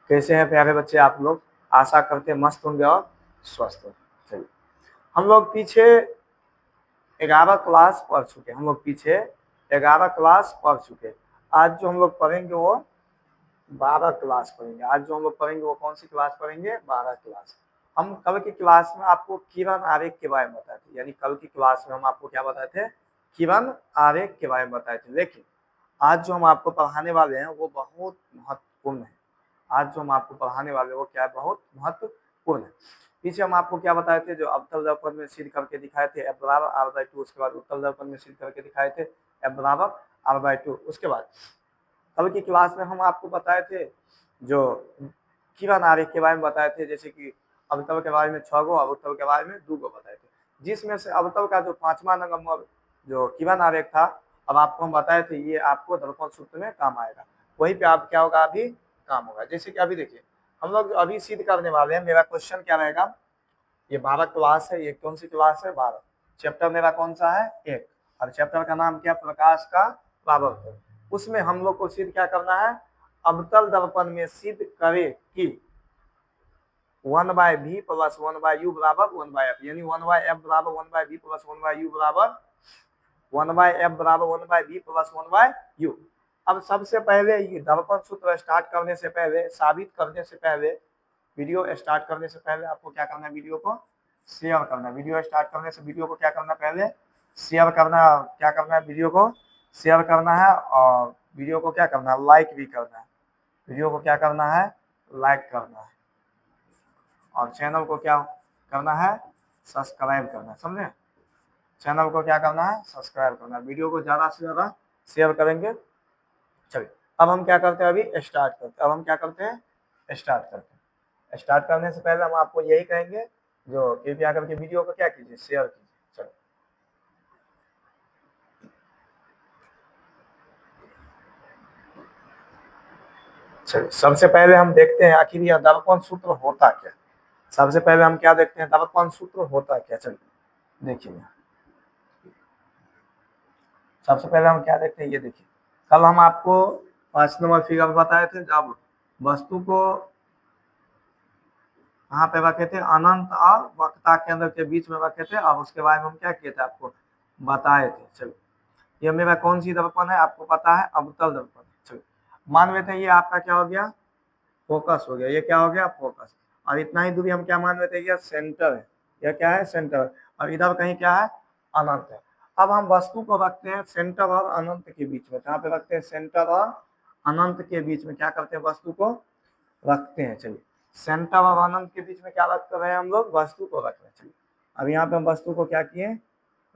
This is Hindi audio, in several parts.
कैसे हैं प्यारे बच्चे आप लोग? आशा करते मस्त होंगे और स्वस्थ होंगे। चलिए, हम लोग पीछे 11 क्लास पढ़ चुके, हम लोग पीछे 11 क्लास पढ़ चुके। आज जो हम लोग पढ़ेंगे वो 12 क्लास पढ़ेंगे। आज जो हम लोग पढ़ेंगे वो कौन सी क्लास पढ़ेंगे? 12 क्लास। हम कल की क्लास में आपको किरण आरेख के बारे में बताए थे, यानी कल की क्लास में हम आपको क्या बताए थे? किरण आरेख के बारे में बताए थे। लेकिन आज जो हम आपको पढ़ाने वाले हैं वो बहुत महत्वपूर्ण है। आज जो हम आपको पढ़ाने वाले हैं वो क्या है? बहुत महत्वपूर्ण है। पीछे हम आपको क्या बताए थे? जो अवतल दर्पण में सिद्ध करके दिखाए थे F बराबर R/2, उसके बाद उत्तल दर्पण में सिद्ध करके दिखाए थे F बराबर R/2। उसके बाद कल की क्लास में हम आपको बताए थे जो किरण आरेख के बारे में बताए थे, जैसे कि अवतल के बारे में 6 गो, अवतल के बारे में 2 गो बताए थे, जिसमें से अवतल का जो 5वां नंबर जो किरण आरेख था, अब आपको हम बताए थे ये आपको दर्पण सूत्र में काम आएगा। वहीं पे आप क्या होगा? अभी काम होगा। जैसे कि अभी देखिए हम लोग अभी सिद्ध करने वाले हैं। मेरा क्वेश्चन क्या रहेगा? ये 12 क्लास है। ये कौन सी क्लास है? 12। चैप्टर मेरा कौन सा है? 1। और चैप्टर का नाम क्या? प्रकाश का प्रावर्तन। उसमें हम लोग को सिद्ध क्या करना है? अवतल दर्पण में सिद्ध करे कि 1/v प्लस 1/u बराबर 1/f, यानी 1/f बराबर 1/v प्लस 1/u बराबर 1/f बराबर 1/v प्लस 1/u। अब सबसे पहले ये दर्पण सूत्र स्टार्ट करने से पहले, साबित करने से पहले, वीडियो स्टार्ट करने से पहले आपको क्या करना है? वीडियो को शेयर करना है। वीडियो स्टार्ट करने से वीडियो को क्या करना? पहले शेयर करना। क्या करना है? वीडियो को शेयर करना है और वीडियो को क्या करना है? लाइक भी करना है। वीडियो को क्या करना है? लाइक करना है। और चैनल को क्या करना है? सब्सक्राइब करना है। समझे? चैनल को क्या करना है? सब्सक्राइब करना है। वीडियो को ज्यादा से ज्यादा शेयर करेंगे। चलिए, अब हम क्या करते हैं? अभी स्टार्ट करते हैं। अब हम क्या करते हैं? स्टार्ट करते हैं। स्टार्ट करने से पहले हम आपको यही कहेंगे, जो कृपया करके वीडियो को क्या कीजिए? शेयर कीजिए। चलो, चलिए, सबसे पहले हम देखते हैं आखिर यह दर्पण सूत्र होता क्या। सबसे पहले हम क्या देखते हैं? दर्पण सूत्र होता क्या। चलिए देखिए, सबसे पहले हम क्या देखते हैं? ये देखिए, कल हम आपको 5 नंबर फिगर बताए थे, जब वस्तु को कहाँ पे रखे थे? अनंत और वक्रता केंद्र के बीच में रखे थे। और उसके बारे में हम क्या किए थे? आपको बताए थे। चलो, ये मेरा कौन सी दर्पण है? आपको पता है, अवतल दर्पण। चलो, मान लेते हैं ये आपका क्या हो गया? फोकस हो गया। ये क्या हो गया? फोकस। और इतना ही दूरी हम क्या मान लेते हैं? ये सेंटर है। यह क्या है? सेंटर। और इधर कहीं क्या है? अनंत है। अब हम वस्तु को रखते हैं सेंटर और अनंत के बीच में। कहाँ पे रखते हैं? सेंटर और अनंत के बीच में क्या करते हैं? वस्तु को रखते हैं। चलिए, सेंटर और अनंत के बीच में क्या रख रहे हैं? हम लोग वस्तु को रख रहे हैं। चलिए, अब यहाँ पे हम वस्तु को क्या किए?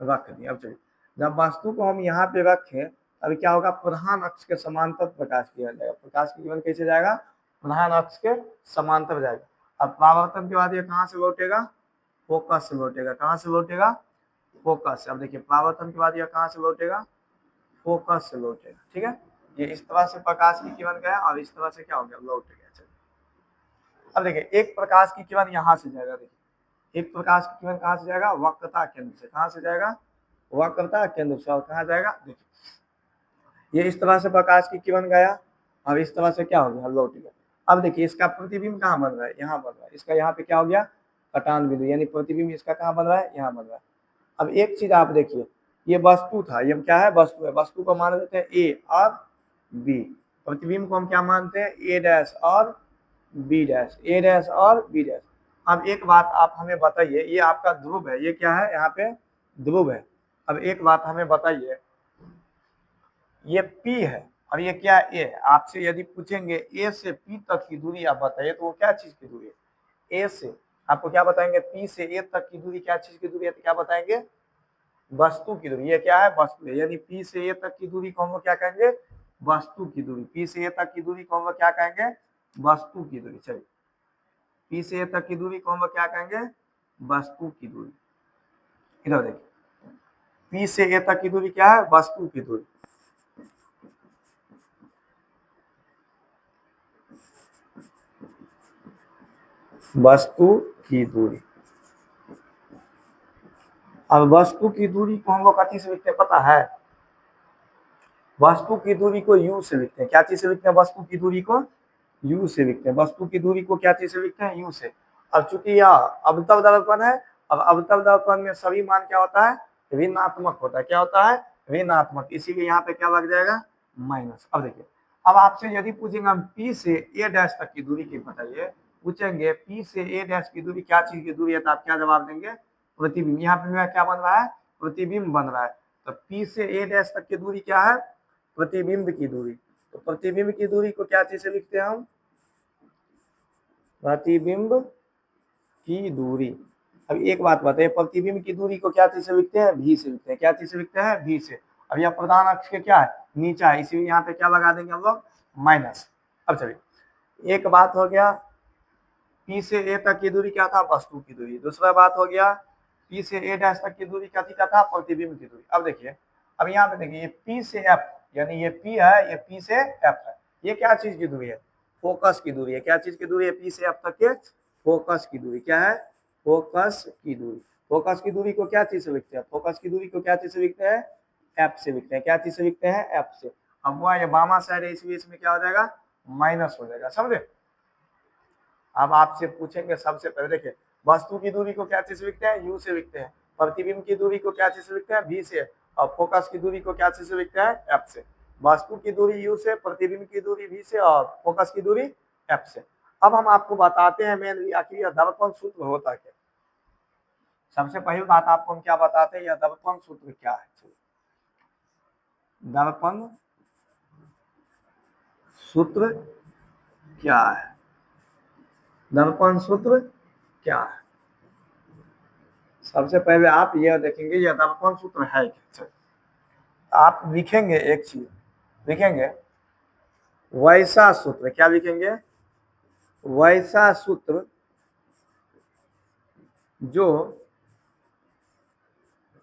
रख दिए। अब चलिए, जब वस्तु को हम यहाँ पे रखें, अभी क्या होगा? प्रधान अक्ष के समांतर प्रकाश किया जाएगा। प्रकाश की किरण कैसे जाएगा? प्रधान अक्ष के समांतर जाएगा। अब परावर्तन के बाद ये कहाँ से लौटेगा? फोकस से लौटेगा। कहाँ से लौटेगा? फोकस से। अब देखिए, परावर्तन के बाद यह कहाँ से लौटेगा? फोकस से लौटेगा। ठीक है, ये इस तरह से प्रकाश की किरण गया और इस तरह से क्या हो गया? लौट गया। चलिए, अब देखिए, एक प्रकाश की किरण यहाँ से जाएगा। देखिए, एक प्रकाश की किरण कहाँ से जाएगा? वक्रता केंद्र से। कहाँ से जाएगा? वक्रता केंद्र से। और कहाँ जाएगा? देखिए, ये इस तरह से प्रकाश की किरण गया और इस तरह से क्या हो गया? लौट गया। अब देखिए, इसका प्रतिबिंब कहाँ बन रहा है? यहाँ बन रहा है। इसका यहाँ पे क्या हो गया? कटान बिंदु, यानी प्रतिबिंब इसका कहाँ बन रहा है? यहाँ बन रहा है। अब एक चीज आप देखिए, ये वस्तु था, ये क्या है? वस्तु है। वस्तु को मान लेते हैं ए और बी। प्रतिबिंब को हम क्या मानते हैं? ए डैश और बी डैश। ए डैश और बी डैश। अब एक बात आप हमें बताइए, ये आपका ध्रुव है, ये क्या है? यहाँ पे ध्रुव है। अब एक बात हमें बताइए, ये P है और ये क्या? A है। आपसे यदि पूछेंगे A से P तक की दूरी आप बताइए, तो वो क्या चीज की दूरी है? A से आपको क्या बताएंगे? P से A तक की दूरी क्या चीज की दूरी है? तो क्या बताएंगे? वस्तु की दूरी। ये क्या है? वस्तु है। यानी P से A तक की दूरी को हम क्या कहेंगे? वस्तु की दूरी। P से A तक की दूरी को हम क्या कहेंगे? वस्तु की दूरी। चलिए, P से A तक की दूरी को हम क्या कहेंगे? वस्तु की दूरी। इधर देखिए, P से A तक की दूरी क्या है? वस्तु की दूरी। वस्तु की दूरी। अब वस्तु की दूरी को हम लोग कथी से लिखते हैं पता है? वस्तु की दूरी को u से लिखते हैं। क्या चीज से लिखते हैं वस्तु की दूरी को? u से लिखते हैं, वस्तु की दूरी को क्या चीज से लिखते हैं, u से। अब चूंकि यह अवतल दर्पण है, अब अवतल दर्पण में सभी मान क्या होता है, ऋणात्मक होता है। क्या होता है, ऋणात्मक, इसीलिए यहाँ पे क्या लग जाएगा, माइनस। अब देखिए, अब आपसे यदि पूछेंगे हम P से A डैश तक की दूरी की बताइए, पूछेंगे P से A डैश की दूरी क्या चीज की दूरी है, तो आप क्या जवाब देंगे, प्रतिबिंब। यहाँ पे क्या बन रहा है, प्रतिबिंब बन रहा है। तो P से A डैश तक की दूरी क्या है, प्रतिबिंब की दूरी। तो प्रतिबिंब की दूरी को क्या चीज से लिखते हैं हम, प्रतिबिंब की दूरी। अब एक बात बताइए, प्रतिबिंब की दूरी को क्या चीज से लिखते हैं, भी से लिखते हैं। क्या चीज से लिखते हैं, भी से। अब यह प्रधान अक्ष के क्या है, नीचा है, इसीलिए यहाँ पे क्या लगा देंगे हम लोग, माइनस। अब चलिए, एक बात हो गया, P से A तक की दूरी क्या था, वस्तु की दूरी। दूसरा बात हो गया, P से A डैश तक की दूरी क्या थी, क्या था, प्रतिबिंब की दूरी। अब देखिए, अब यहाँ पे देखिए, ये P से F, यानी ये P है, ये P से F है, ये क्या चीज की दूरी है, फोकस की दूरी है। क्या चीज की दूरी है, P से F तक के फोकस की दूरी। क्या है, फोकस की दूरी। फोकस की दूरी को क्या चीज से लिखते हैं, फोकस की दूरी को क्या चीज से लिखते हैं, एफ से लिखते हैं। क्या चीज से लिखते हैं, एफ से। अब वह ये बामा साइड है, इसलिए इसमें क्या हो जाएगा, माइनस हो जाएगा, समझे। अब आपसे पूछेंगे, सबसे पहले देखिए, वस्तु की दूरी को क्या चीज से लिखते हैं, यू से लिखते हैं। प्रतिबिंब की दूरी को क्या चीज से लिखते हैं, भी से। और फोकस की दूरी को क्या चीज से लिखते हैं, एफ से। वस्तु की दूरी यू से, प्रतिबिंब की दूरी भी से, और फोकस की दूरी एफ से। अब हम आपको बताते हैं मेनली आखिर यह दर्पण सूत्र होता क्या। सबसे पहली बात आपको हम क्या बताते हैं, यह दर्पण सूत्र क्या है। दर्पण सूत्र क्या है, दर्पण सूत्र क्या है। सबसे पहले आप यह देखेंगे यह दर्पण सूत्र है क्या। आप लिखेंगे एक चीज, लिखेंगे वैसा सूत्र। क्या लिखेंगे, वैसा सूत्र जो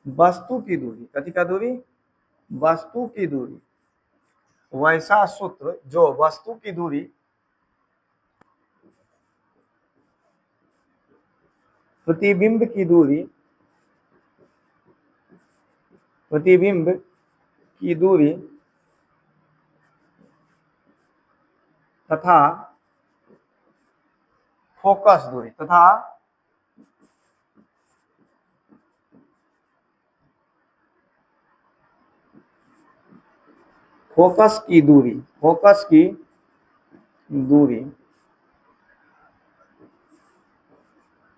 वस्तु की दूरी, कथी का दूरी, वस्तु की दूरी, वैसा सूत्र जो वस्तु की दूरी प्रतिबिंब की दूरी, प्रतिबिंब की दूरी तथा फोकस दूरी, तथा फोकस की दूरी, फोकस की दूरी,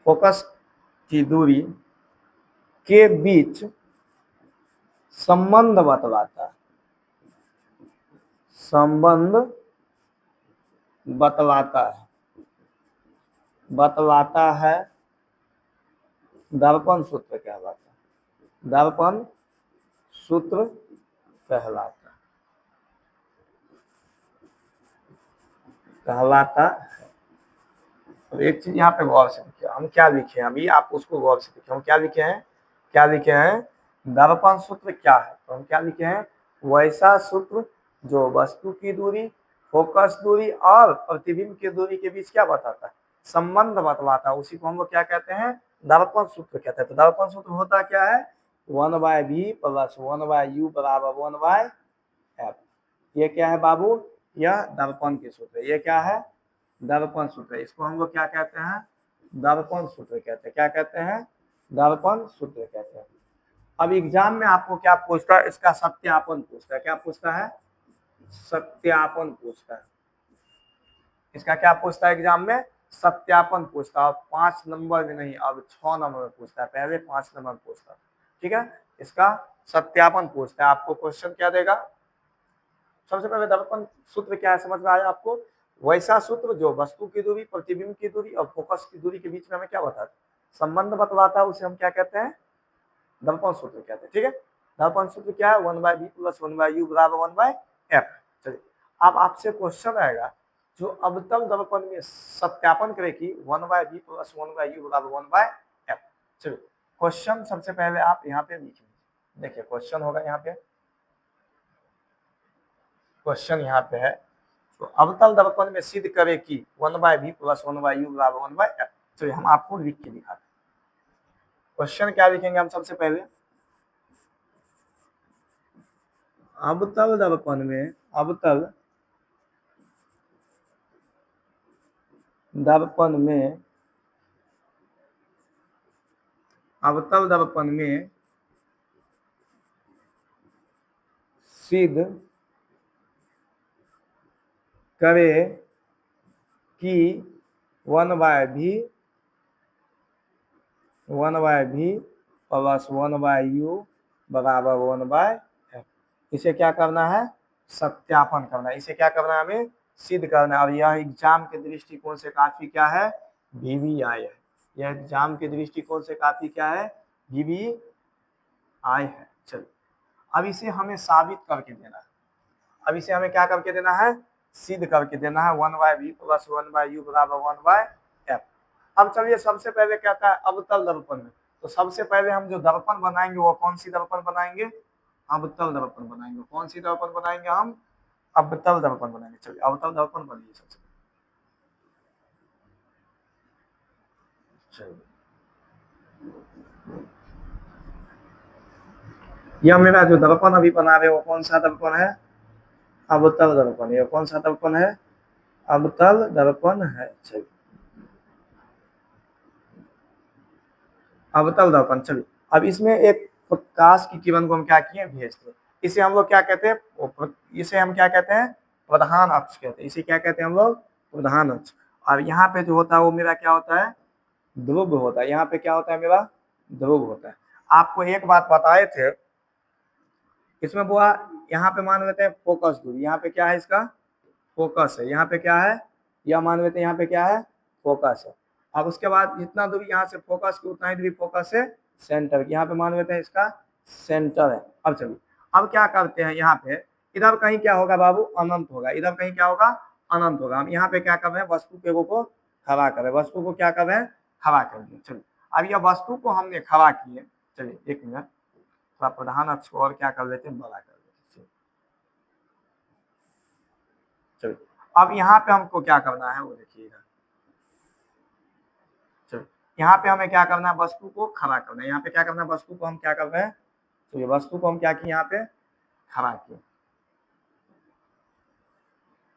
फोकस की दूरी के बीच संबंध बतलाता है, संबंध बतलाता है, बतलाता है, दर्पण सूत्र कहलाता है, दर्पण सूत्र कहलाता, कहलाता है। तो एक चीज यहाँ पे गौर से देखिए, हम क्या लिखे हैं अभी, आप उसको गौर से देखिए, हम क्या लिखे हैं, क्या लिखे हैं, दर्पण सूत्र क्या है। तो हम क्या लिखे हैं, वैसा सूत्र जो वस्तु की दूरी, फोकस दूरी और प्रतिबिंब की दूरी के बीच क्या बताता है, संबंध बतलाता है, उसी को हम लोग क्या कहते हैं, दर्पण सूत्र कहते हैं। तो दर्पण सूत्र होता क्या है, 1/v प्लस 1/u बराबर 1/f। ये क्या है बाबू, यह दर्पण के सूत्र, ये क्या है, दर्पण सूत्र। इसको हम लोग क्या कहते हैं, दर्पण सूत्र कहते हैं। क्या कहते हैं, दर्पण सूत्र कहते हैं। अब एग्जाम में आपको क्या पूछता है, इसका सत्यापन पूछता है। क्या पूछता है, सत्यापन पूछता है। इसका क्या पूछता है एग्जाम में, सत्यापन पूछता है। 5 नंबर में नहीं, अब 6 नंबर में पूछता है, पहले 5 नंबर पूछता है, ठीक है। इसका सत्यापन पूछता है। आपको क्वेश्चन क्या देगा, सबसे पहले दर्पण सूत्र क्या है समझ में आया आपको, वैसा सूत्र जो वस्तु की दूरी, प्रतिबिंब की दूरी और फोकस की दूरी के बीच में हमें क्या बताता है, संबंध बतलाता है, उसे हम क्या कहते हैं, दर्पण सूत्र कहते हैं, ठीक है। दर्पण सूत्र क्या है, 1/v प्लस 1/u बराबर 1/f। चलिए, अब आपसे क्वेश्चन आएगा जो अवतल दर्पण में सत्यापन करे कि 1/v प्लस 1/u बराबर 1/f। चलिए, क्वेश्चन सबसे पहले आप यहाँ पे लिख लीजिए। देखिए क्वेश्चन होगा यहाँ पे, क्वेश्चन यहाँ पे है, तो अवतल दर्पण में सिद्ध करे कि 1/v प्लस 1/u बराबर 1/f। चलिए हम आपको लिख के दिखाते हैं। क्वेश्चन क्या लिखेंगे हम सबसे पहले, अवतल दर्पण में, अवतल दर्पण में अवतल दर्पण में सिद्ध करे कि 1/v प्लस 1/u बराबर 1/f। इसे क्या करना है? सत्यापन करना है। इसे क्या करना है? हमें सिद्ध करना है। और यह एग्जाम के दृष्टिकोण से काफी क्या है? वीवीआई है। यह एग्जाम के दृष्टिकोण से काफी क्या है? वीवीआई है। चलिए, अब इसे हमें साबित करके देना है। अब इसे हमें क्या करके देना है? सिद्ध करके देना है। 1/v प्लस 1/u बराबर 1/f। अब चलिए, सबसे पहले क्या था? अवतल दर्पण में, तो सबसे पहले हम जो दर्पण बनाएंगे वो कौन सी दर्पण बनाएंगे? अवतल दर्पण बनाएंगे। कौन सी दर्पण बनाएंगे हम? अवतल दर्पण बनाएंगे। चलिए, अवतल दर्पण बनिए सबसे। चलिए, यह मेरा जो दर्पण अभी बना रहे वो कौन सा दर्पण है? अवतल दर्पण। ये कौन सा दर्पण है? अवतल दर्पण है। चलिए, अवतल दर्पण। चलिए, अब इसमें एक प्रकाश की किरण को हम क्या किए? भेजते हैं। इसे हम लोग क्या कहते हैं? इसे हम क्या कहते हैं? प्रधान अक्ष कहते हैं। इसे क्या कहते हैं हम लोग? प्रधान अक्ष। और यहाँ पे जो होता है वो मेरा क्या होता है? ध्रुव होता है। यहाँ पे क्या होता है? मेरा ध्रुव होता है। आपको एक बात बताए थे इसमें बुआ, यहाँ पे मान लेते हैं फोकस दूरी। यहाँ पे क्या है? इसका फोकस है। यहाँ पे क्या है? यह मान लेते हैं यहाँ पे क्या है? फोकस है। अब उसके बाद जितना दूरी यहाँ से फोकस की उतना ही दूरी फोकस है सेंटर की। यहाँ पे मान लेते हैं इसका सेंटर है। अब चलिए, अब क्या करते हैं? यहाँ पे इधर कहीं क्या होगा बाबू? अनंत होगा। इधर कहीं क्या होगा? अनंत होगा। हम यहाँ पे क्या कर रहे हैं? वस्तु के को खड़ा कर रहे हैं। वस्तु को क्या कर रहे हैं? खड़ा कर दिए। चलिए, अब यह वस्तु को हमने खड़ा किए। चलिए, एक मिनट, थोड़ा प्रधान अक्ष को और क्या कर लेते हैं? बड़ा कर लेते हैं। चलिए, अब यहाँ पे हमको क्या करना है वो देखिए इधर। चलिए, यहाँ पे हमें क्या करना है? वस्तु को खड़ा करना है। यहाँ पे क्या करना है? वस्तु को हम क्या कर रहे हैं? तो ये वस्तु को हम क्या किए? यहाँ पे खड़ा किए।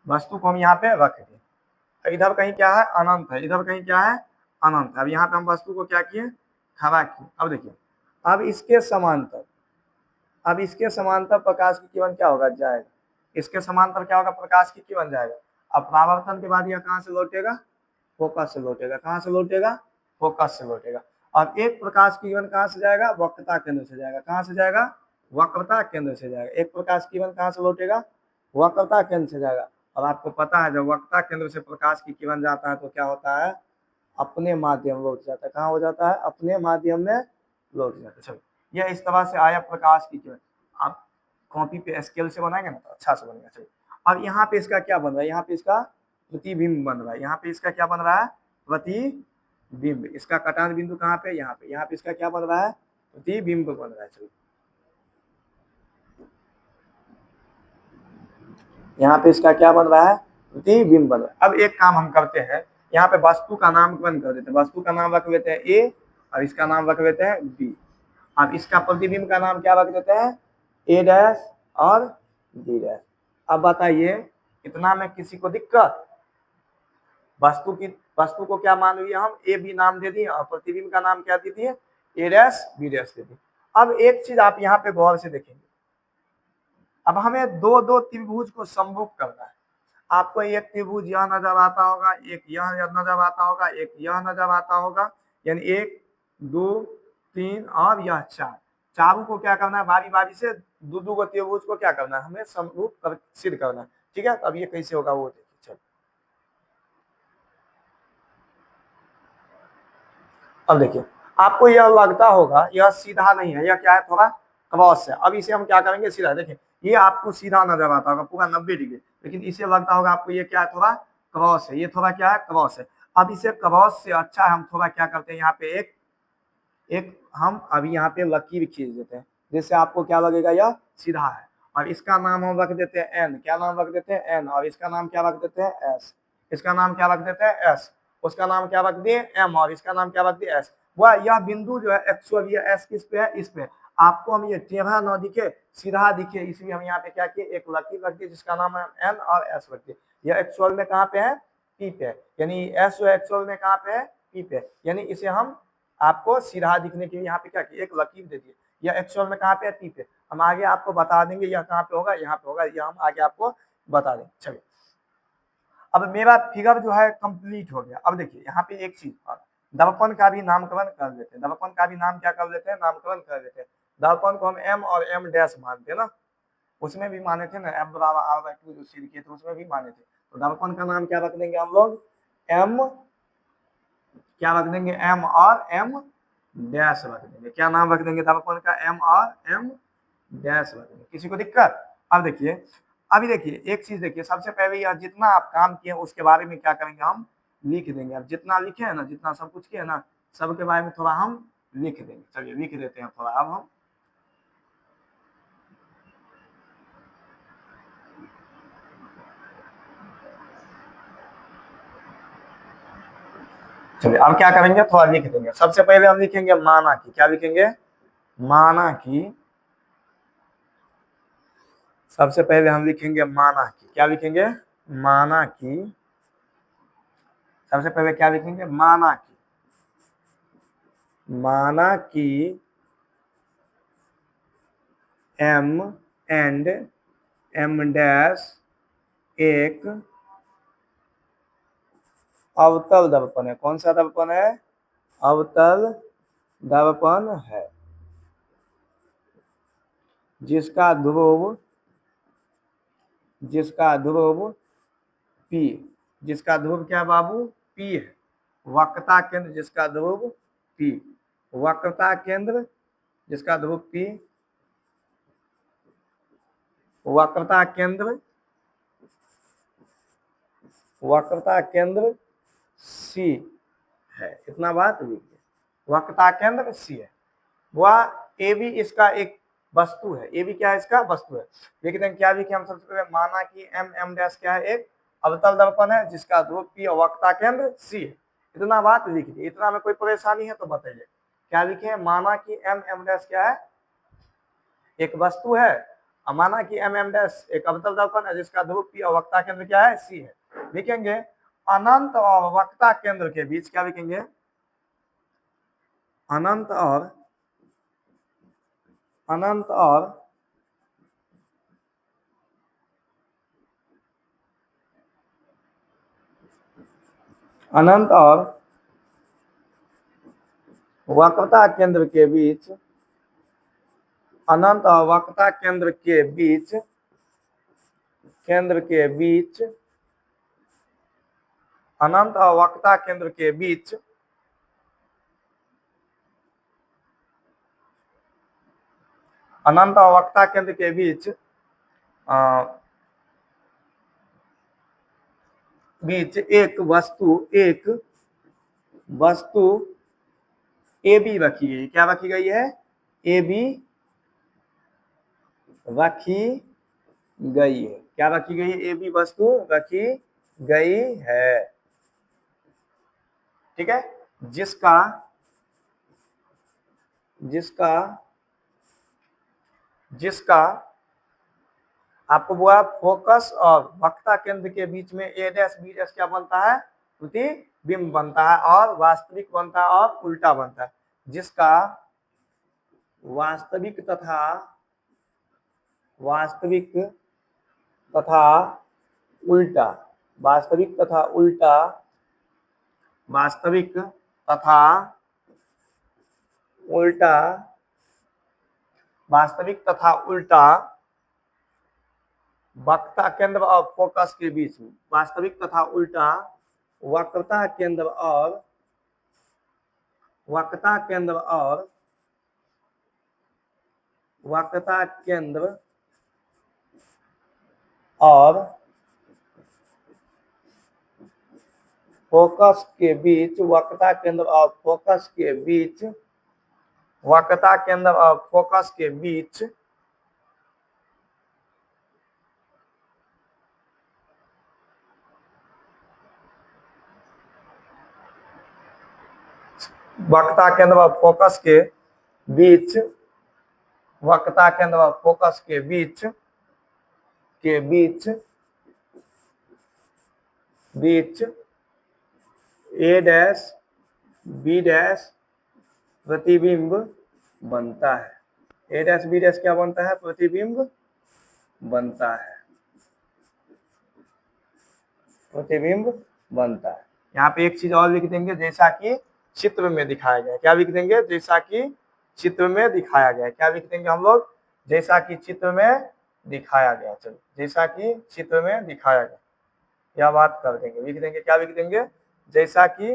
वस्तु को हम यहाँ पे रख दिए। इधर कहीं क्या है? अनंत है। इधर कहीं क्या है? अनंत है। अब यहाँ पे हम वस्तु को क्या किए? खड़ा किए। अब देखिए, अब इसके समांतर, अब इसके समांतर प्रकाश की किरण क्या होगा? जाएगा। इसके समांतर क्या होगा? प्रकाश की किरण जाएगा। अब परावर्तन के बाद यह कहाँ से लौटेगा? फोकस से लौटेगा। कहाँ से लौटेगा? फोकस से लौटेगा। अब एक प्रकाश की किरण कहाँ से जाएगा? वक्रता केंद्र से जाएगा। कहाँ से जाएगा? वक्रता केंद्र से जाएगा। एक प्रकाश की किरण कहाँ से लौटेगा? वक्रता केंद्र से जाएगा। और आपको पता है जब वक्रता केंद्र से प्रकाश की किरण जाता है तो क्या होता है? अपने माध्यम लौट जाता है। कहाँ हो जाता है? अपने माध्यम में लौट जाता है। चलो, यह इस तरह से आया प्रकाश की किरण। आप कॉपी पे स्केल से बनाएंगे ना तो अच्छा से बनेगा। चलिए, अब यहाँ पे इसका क्या बन रहा है? यहाँ पे इसका प्रतिबिंब बन रहा है। यहाँ पे इसका क्या बन रहा है? प्रतिबिंब। इसका कटान बिंदु कहाँ पे? यहाँ पे। यहाँ पे इसका क्या बन रहा है? प्रतिबिंब बन रहा है। चलिए, यहाँ पे इसका क्या बन रहा है? प्रतिबिंब बन रहा है। अब एक काम हम करते हैं, यहाँ पे वस्तु का नामकरण कर देते हैं। वस्तु का नाम रख लेते हैं ए और इसका नाम रख लेते हैं बी। अब इसका प्रतिबिंब का नाम क्या रख देते हैं? ए डैश और बी डैश। अब बताइए, इतना में किसी को दिक्कत? वस्तु को क्या मान लिया हम? ए बी नाम दे दिए और प्रतिबिंब का नाम क्या दे दिए? ए डैश बी डैश दे दिए। अब एक चीज आप यहाँ पे गौर से देखेंगे, अब हमें दो दो त्रिभुज को सम्मुख करना है। आपको एक त्रिभुज यह नजर आता होगा, एक यह नजर आता होगा, एक यह नजर आता होगा, यानी 1 2 3 और यह 4। चारों को क्या करना है? बारी बारी से दो दो को त्रिभुज को क्या करना है? हमें सम्मुख सिद्ध करना है। ठीक है, तो अब ये कैसे होगा वो देखिए। चलो, अब देखिए, आपको यह लगता होगा यह सीधा नहीं है, यह क्या है? थोड़ा क्रॉस है। अब इसे हम क्या करेंगे? सीधा। देखिए, ये आपको सीधा नजर आता होगा पूरा 90 डिग्री, लेकिन इसे लगता होगा आपको ये क्या है? थोड़ा क्रॉस है। ये थोड़ा क्या है? क्रॉस है। अब इसे क्रॉस से अच्छा हम थोड़ा क्या करते हैं? यहाँ पे एक एक हम अभी यहाँ पे लकीर खींच देते हैं, जिससे आपको क्या लगेगा? यह सीधा है। और इसका नाम हम रख देते हैं एन। क्या नाम रख देते हैं? एन। और इसका नाम क्या रख देते हैं? एस। इसका नाम क्या रख देते हैं? एस। उसका नाम क्या रख दिए? एम। और इसका नाम क्या रख दिए? एस। वह यह बिंदु जो है एक्चुअल ये एस किस पे है? इस पे। आपको हम ये टेढ़ा न दिखे, सीधा दिखे, इसलिए हम यहाँ पे क्या किए? एक लकीर रख दिए जिसका नाम है एन और एस रख दिए। यह एक्चुअल में कहाँ पे है? पी पे है, यानी एस जो एक्चुअल में कहाँ पे है, पी पे है। यानी इसे हम आपको सीधा दिखने के लिए यहाँ पे क्या किया, एक लकीर दे दिए। यह एक्चुअल में कहाँ पे है, पी पे। हम आगे आपको बता देंगे यह कहाँ पे होगा, यहाँ पे होगा, यह हम आगे आपको बता देंगे। चलिए अब मेरा फिगर जो है कंप्लीट हो गया। अब देखिए यहाँ पे एक चीज, दर्पण का भी नामकरण कर देते हैं। दर्पण का भी नाम क्या कर देते हैं, नामकरण कर देते हैं। दर्पण को हम एम और एम डैश मानते हैं ना, उसमें भी माने थे ना, एम बराबर आर बाई टू जो सीध किए थे उसमें भी माने थे। तो दर्पण का नाम क्या रख देंगे हम लोग, एम क्या रख देंगे, एम और एम डैश रख देंगे। क्या नाम रख देंगे दर्पण का, एम और एम डैश रख देंगे। किसी को दिक्कत? अब देखिए, अभी देखिए एक चीज देखिए, सबसे पहले यह जितना आप काम किए उसके बारे में क्या करेंगे, हम लिख देंगे। अब जितना लिखे है ना, जितना सब कुछ किए ना, सबके बारे में थोड़ा हम लिख देंगे। चलिए लिख देते हैं थोड़ा। अब हम चलिए अब क्या करेंगे, थोड़ा लिख देंगे। सबसे पहले हम लिखेंगे माना की। क्या लिखेंगे, माना की। सबसे पहले हम लिखेंगे माना की। क्या लिखेंगे, माना की। सबसे पहले क्या लिखेंगे, माना की। माना की एम एंड एम डैश एक अवतल दर्पण है। कौन सा दर्पण है, अवतल दर्पण है, जिसका ध्रुव पी, जिसका ध्रुव क्या बाबू, पी है। वक्रता केंद्र जिसका ध्रुव पी, वक्रता केंद्र जिसका ध्रुव पी, वक्रता केंद्र सी है। इतना बात लिखिए, वक्रता केंद्र सी है। वह ए भी इसका एक वस्तु है। ए भी क्या है, इसका वस्तु है। लेकिन क्या लिखे हम सबसे पहले, माना कि एम एम डैश क्या है, एक अवतल दर्पण है जिसका ध्रुव पी और वक्रता केंद्र सी है। इतना बात लिख दिए। इतना में कोई परेशानी है तो बताइए। क्या लिखे, माना कि एम एम डैश क्या है, एक वस्तु है। माना कि एम एम डैश एक अवतल दर्पण है जिसका ध्रुव पी और वक्रता केंद्र क्या है, सी है। लिखेंगे अनंत और वक्रता केंद्र के बीच, क्या लिखेंगे, अनंत और वक्रता केंद्र के बीच, अनंत और वक्रता केंद्र के बीच, अनंत और वक्रता केंद्र के बीच अनंत और वक्रता केंद्र के बीच एक वस्तु ए बी रखी गई। क्या रखी गई है, ए बी रखी गई है। क्या रखी गई है, ए बी वस्तु रखी गई है। ठीक है, जिसका आपको बोला फोकस और वक्रता केंद्र के बीच में ए डैश बी डैश क्या बनता है, प्रतिबिंब बनता है, और वास्तविक बनता है और उल्टा बनता है। जिसका वास्तविक तथा उल्टा वास्तविक तथा उल्टा वक्रता केंद्र और फोकस के बीच में, वास्तविक तथा उल्टा वक्रता केंद्र और फोकस के बीच, वक्रता केंद्र और फोकस के बीच, वक्रता केंद्र और फोकस के बीच वक्रता केंद्र और फोकस के बीच, वक्रता केंद्र और फोकस के बीच ए डैश बी डैश प्रतिबिंब बनता है। ए डैश बी डैश क्या बनता है? प्रतिबिंब बनता है, प्रतिबिंब बनता है। यहाँ पे एक चीज और लिख देंगे, जैसा कि चित्र में दिखाया गया है। क्या लिख देंगे? जैसा कि चित्र में दिखाया गया है। क्या लिख देंगे हम लोग? जैसा कि चित्र में दिखाया गया। चलो, जैसा कि चित्र में दिखाया गया, यह बात कर देंगे, लिख देंगे। क्या लिख देंगे? जैसा कि,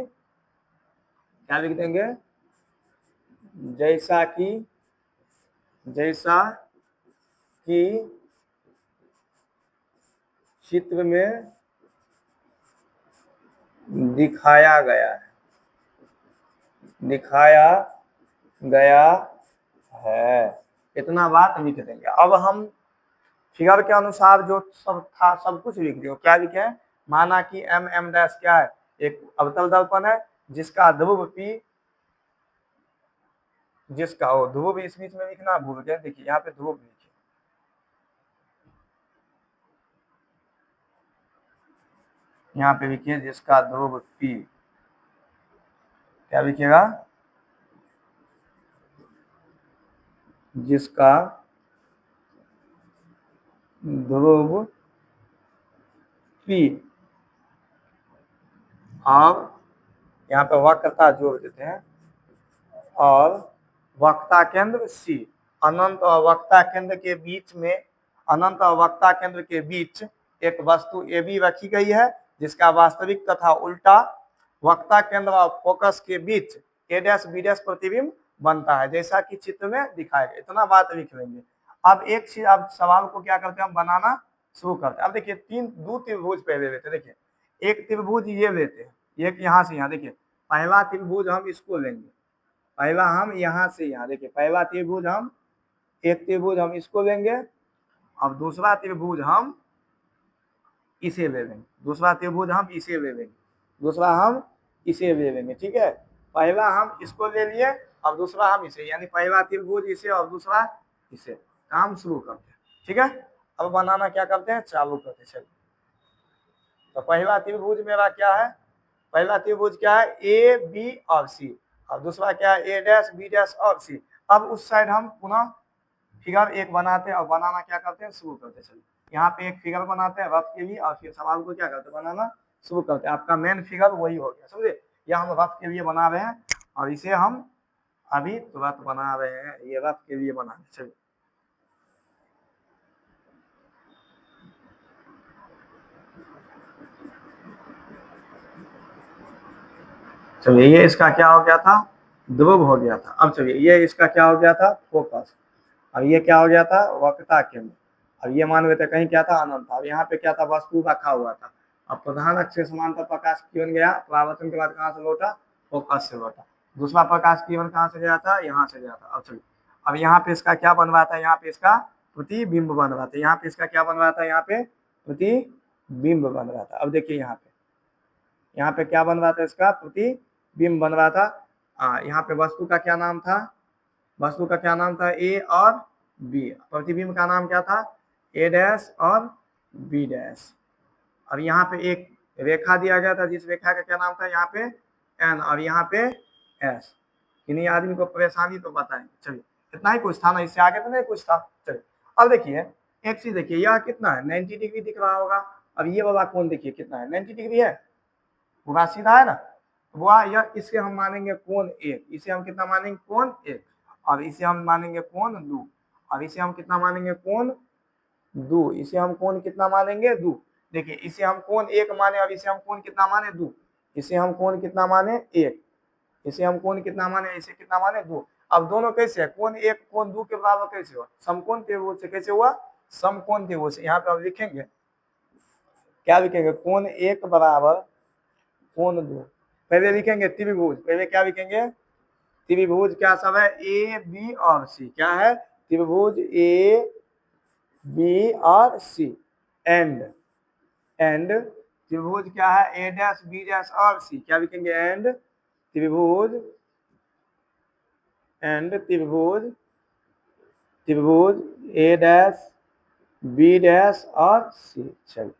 क्या लिख देंगे? जैसा कि, जैसा कि चित्र में दिखाया गया है, दिखाया गया है, इतना बात लिख देंगे। अब हम फिगर के अनुसार जो सब था सब कुछ लिख दियो। क्या लिखे? माना कि एम एम डैश क्या है? एक अवतल दर्पण है जिसका ध्रुव पी, जिसका ओ ध्रुव इस बीच में लिखना भूल गए। देखिए यहाँ पे ध्रुव लिखे, यहाँ पे लिखिए जिसका ध्रुव पी। क्या लिखिएगा? जिसका ध्रुव पी, और यहाँ पे वक्रता जोड़ देते हैं, और वक्रता केंद्र सी। अनंत और वक्रता केंद्र के बीच में, अनंत और वक्रता केंद्र के बीच एक वस्तु ए बी रखी गई है, जिसका वास्तविक तथा उल्टा वक्रता केंद्र और फोकस के बीच ए डैश बी डैश प्रतिबिंब बनता है, जैसा कि चित्र में दिखाया गया। इतना बात लिख लेंगे। अब एक चीज, अब सवाल को क्या करते हैं हम बनाना शुरू करते हैं। अब देखिए दो त्रिभुज पहले लेते हैं। देखिए एक त्रिभुज ये लेते हैं, एक यहाँ से यहाँ। देखिए पहला त्रिभुज हम इसको लेंगे, पहला हम यहाँ से यहाँ। देखिए पहला त्रिभुज हम, एक त्रिभुज हम इसको लेंगे, अब दूसरा त्रिभुज हम इसे ले लेंगे, दूसरा त्रिभुज हम इसे ले लेंगे, दूसरा हम इसे ले लेंगे। ठीक है, पहला हम इसको ले लिए, अब दूसरा हम इसे, यानी पहला त्रिभुज इसे और दूसरा इसे। काम शुरू करते हैं। ठीक है, अब बनाना क्या करते हैं, चालू करते हैं। चलिए, तो पहला त्रिभुज मेरा क्या है? पहला त्रिभुज क्या है? ए बी और सी, और दूसरा क्या है? ए डैश बी डैश और सी। अब उस साइड हम पुनः फिगर एक बनाते हैं और बनाना क्या करते हैं, शुरू करते हैं। चलिए यहाँ पे एक फिगर बनाते हैं रफ के लिए, और फिर सवाल को क्या करते हैं, बनाना शुरू करते हैं। आपका मेन फिगर वही हो गया, समझे? यह हम रफ के लिए बना रहे हैं, और इसे हम अभी तुरंत बना रहे हैं, ये रफ के लिए बना रहे हैं। चलिए चलिए, ये इसका क्या हो गया था, ध्रुव हो गया था। अब चलिए ये इसका क्या हो गया था, फोकस। अब ये क्या हो गया था, वक्रता केंद्र। अब ये मान लेते कहीं क्या था, अनंत। अब यहाँ पे क्या था, वस्तु रखा हुआ था। अब प्रधान अक्ष से समांतर प्रकाश किरण गया, परावर्तन के बाद कहाँ से लौटा, फोकस से लौटा। दूसरा प्रकाश किरण कहाँ से गया था, यहाँ से गया था। अब चलिए, अब यहाँ पे इसका क्या बन रहा था, यहाँ पे इसका प्रतिबिंब बन रहा था। यहाँ पे इसका क्या बन रहा था, यहाँ पे प्रतिबिंब बन रहा था। अब देखिए यहाँ पे क्या बन रहा था, इसका प्रतिबिंब बन रहा था। यहाँ पे वस्तु का क्या नाम था, वस्तु का क्या नाम था, ए और बी। प्रतिबिंब का नाम क्या था, ए डैश और बी डैश। अब यहाँ पे एक रेखा दिया गया था, जिस रेखा का क्या नाम था, यहाँ पे एन और यहाँ पे एस। इन्हीं आदमी को परेशानी तो बताएंगे। चलिए इतना ही कुछ था ना, इससे आगे तो नहीं कुछ था। चलिए अब देखिए एक चीज, देखिए यह कितना है, 90 डिग्री दिख रहा होगा। अब ये वाला कोण देखिए कितना है, 90 डिग्री है, पूरा सीधा है ना। वह यह, इसे हम मानेंगे कोण एक, इसे हम कितना मानेंगे, कोण एक। और इसे हम मानेंगे कोण दो, और इसे हम कितना मानेंगे, कोण दो। इसे हम कोण कितना मानेंगे, दो। देखिए इसे हम कोण एक माने, और इसे हम कोण कितना माने, दो। इसे हम कोण कितना माने, एक। इसे हम कोण कितना माने, इसे कितना माने, दो। अब दोनों कैसे है, कोण एक कोण दो के बराबर कैसे हुआ, समकोण त्रिभुज से। कैसे हुआ, समकोण त्रिभुज से। यहाँ पे हम लिखेंगे, क्या लिखेंगे, कोण एक बराबर कोण दो। पहले लिखेंगे त्रिभुज, पहले क्या लिखेंगे, त्रिभुज क्या सब है, ए बी और सी। क्या है, त्रिभुज ए बी और सी। एंड त्रिभुज क्या है, ए डैश बी डैश और सी। क्या लिखेंगे, एंड त्रिभुज, त्रिभुज ए डैश बी डैश और सी। चलिए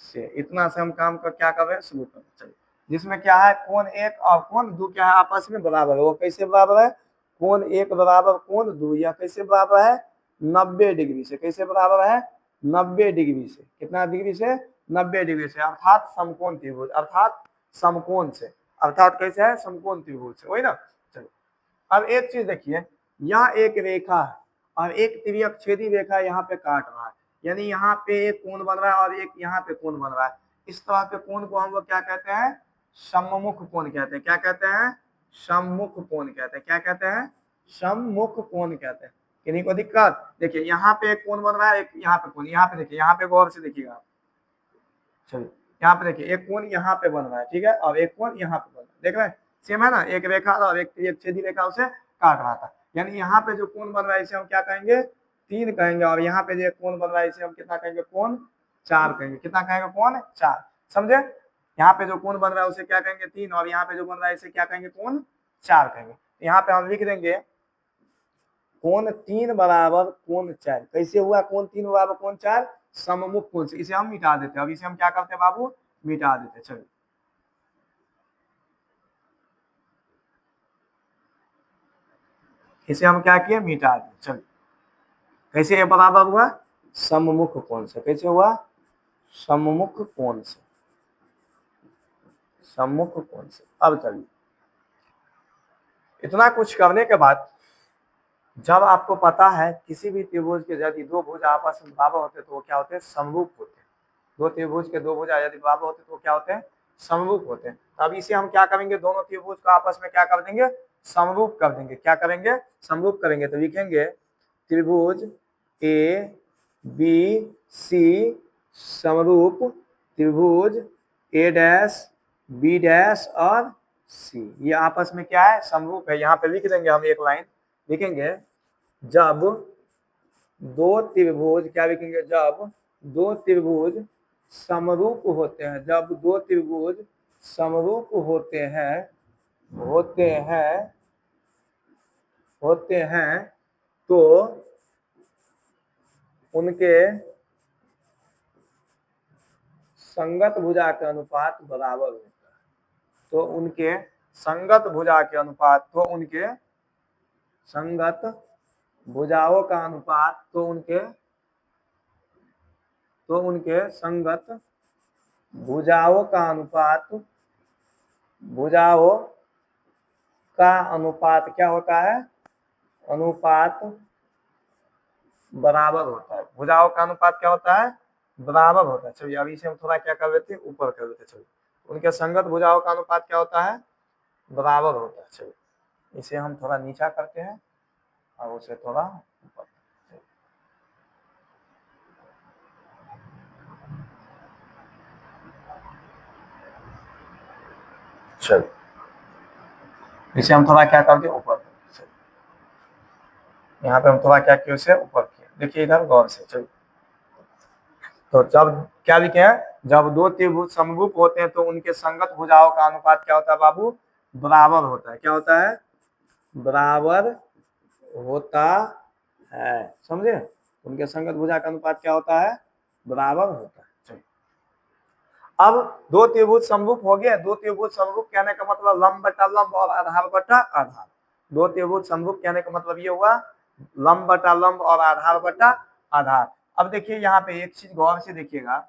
से इतना से हम काम का क्या कर रहे हैं, शुरू कर। चलिए जिसमें क्या है, कोण एक और कोण दो क्या है, आपस में बराबर है। वो कैसे बराबर है, कोण एक बराबर कोण दो, या कैसे बराबर है, 90 डिग्री से। कैसे बराबर है, 90 डिग्री से। कितना डिग्री से, 90 डिग्री से, अर्थात समकोण त्रिभुज, अर्थात समकोण से, अर्थात कैसे है, समकोण त्रिभुज से, वही ना। चलो अब एक चीज देखिए, यहाँ एक रेखा है और एक तिर्यक छेदी रेखा यहाँ पे काट रहा है, यानी यहाँ पे एक कोण बन रहा है और एक यहाँ पे कोण बन रहा है। इस तरह के कोण को हम लोग क्या कहते हैं, सम्मुख कोण कहते हैं। क्या कहते हैं, सम्मुख कोण कहते हैं। क्या कहते हैं, सम्मुख कोण कहते हैं। किन्हीं को दिक्कत, देखिए यहाँ पे एक कोण बन रहा है, एक यहाँ पे कोण, यहाँ पे देखिए, यहाँ पे गौर से देखिएगा। चलिए यहाँ पे देखिए, एक कोण यहाँ पे बन रहा है, ठीक है, और एक कोण यहाँ पे बन रहा है, देख रहे हैं, सेम है ना। एक रेखा और एक छेदी रेखा उसे काट रहा था, यानी यहाँ पे जो कोण बन रहा है इसे हम क्या कहेंगे, 3 कहेंगे, और यहाँ पे जो कोण बन रहा है इसे हम कितना कहेंगे, कोण 4 कहेंगे। कितना कहेंगे, कोण 4, समझे। यहाँ पे जो कोण बन रहा है उसे क्या कहेंगे, 3, और यहाँ पे जो बन रहा है इसे क्या कहेंगे, कोण 4 कहेंगे। यहाँ पे हम लिख देंगे कोण 3 बराबर कोण 4। कैसे हुआ कोण 3 बराबर कोण 4, सममुख कोण से। इसे हम मिटा देते हैं, अब इसे हम क्या करते हैं बाबू, मिटा देते हैं। चलो इसे हम क्या किए, मिटा दिए। चलो कैसे ये बराबर हुआ, सममुख कोण से। कैसे हुआ, सममुख कोण से, सम्मुख कोण से। अब चलिए, इतना कुछ करने के बाद जब आपको पता है किसी भी त्रिभुज के यदि दो भुज आपस में बराबर होते तो वो क्या होते हैं, समरूप होते हैं। दो त्रिभुज के दो भुजा यदि बराबर होते तो वो क्या होते हैं, समरूप होते हैं। अब इसे हम क्या करेंगे, दोनों त्रिभुज को आपस में क्या कर देंगे, समरूप कर देंगे। क्या करेंगे, समरूप करेंगे। तो लिखेंगे त्रिभुज ए बी सी समरूप त्रिभुज ए डैश बी डैश और सी, ये आपस में क्या है, समरूप है। यहाँ पे लिख देंगे हम एक लाइन, लिखेंगे जब दो त्रिभुज, क्या लिखेंगे, जब दो त्रिभुज समरूप होते हैं, जब दो त्रिभुज समरूप होते हैं, होते हैं, होते हैं, तो उनके संगत भुजा के अनुपात बराबर होता है। तो उनके संगत भुजा के अनुपात, तो उनके संगत भुजाओं का अनुपात, तो उनके संगत भुजाओं का अनुपात, भुजाओं का अनुपात क्या होता है, अनुपात बराबर होता है। भुजाओं का अनुपात क्या होता है, बराबर होता है। चलिए अभी से हम थोड़ा क्या कर लेते हैं, ऊपर कर लेते हैं। चलिए उनके संगत भुजाओं का अनुपात क्या होता है, बराबर होता है। चलिए इसे हम थोड़ा नीचा करते हैं और उसे थोड़ा ऊपर। चलिए इसे हम थोड़ा क्या कर दिए, ऊपर। यहाँ पे हम थोड़ा क्या किया, उसे ऊपर किया। देखिए इधर गौर से। चलिए तो जब क्या लिखे हैं, जब दो त्रिभुज समरूप होते हैं तो उनके संगत भुजाओं का अनुपात क्या होता है बाबू, बराबर होता है। क्या होता है, बराबर होता है, समझे। उनके संगत भुजा का अनुपात क्या होता है, बराबर होता है। चलिए अब दो त्रिभुज समरूप हो गए। दो त्रिभुज समरूप कहने का मतलब लंब बटा लंब और आधार बटा आधार। दो त्रिभुज समरूप कहने का मतलब ये हुआ लंब बटा लंब और आधार बटा आधार। अब देखिए यहाँ पे एक चीज गौर से देखिएगा,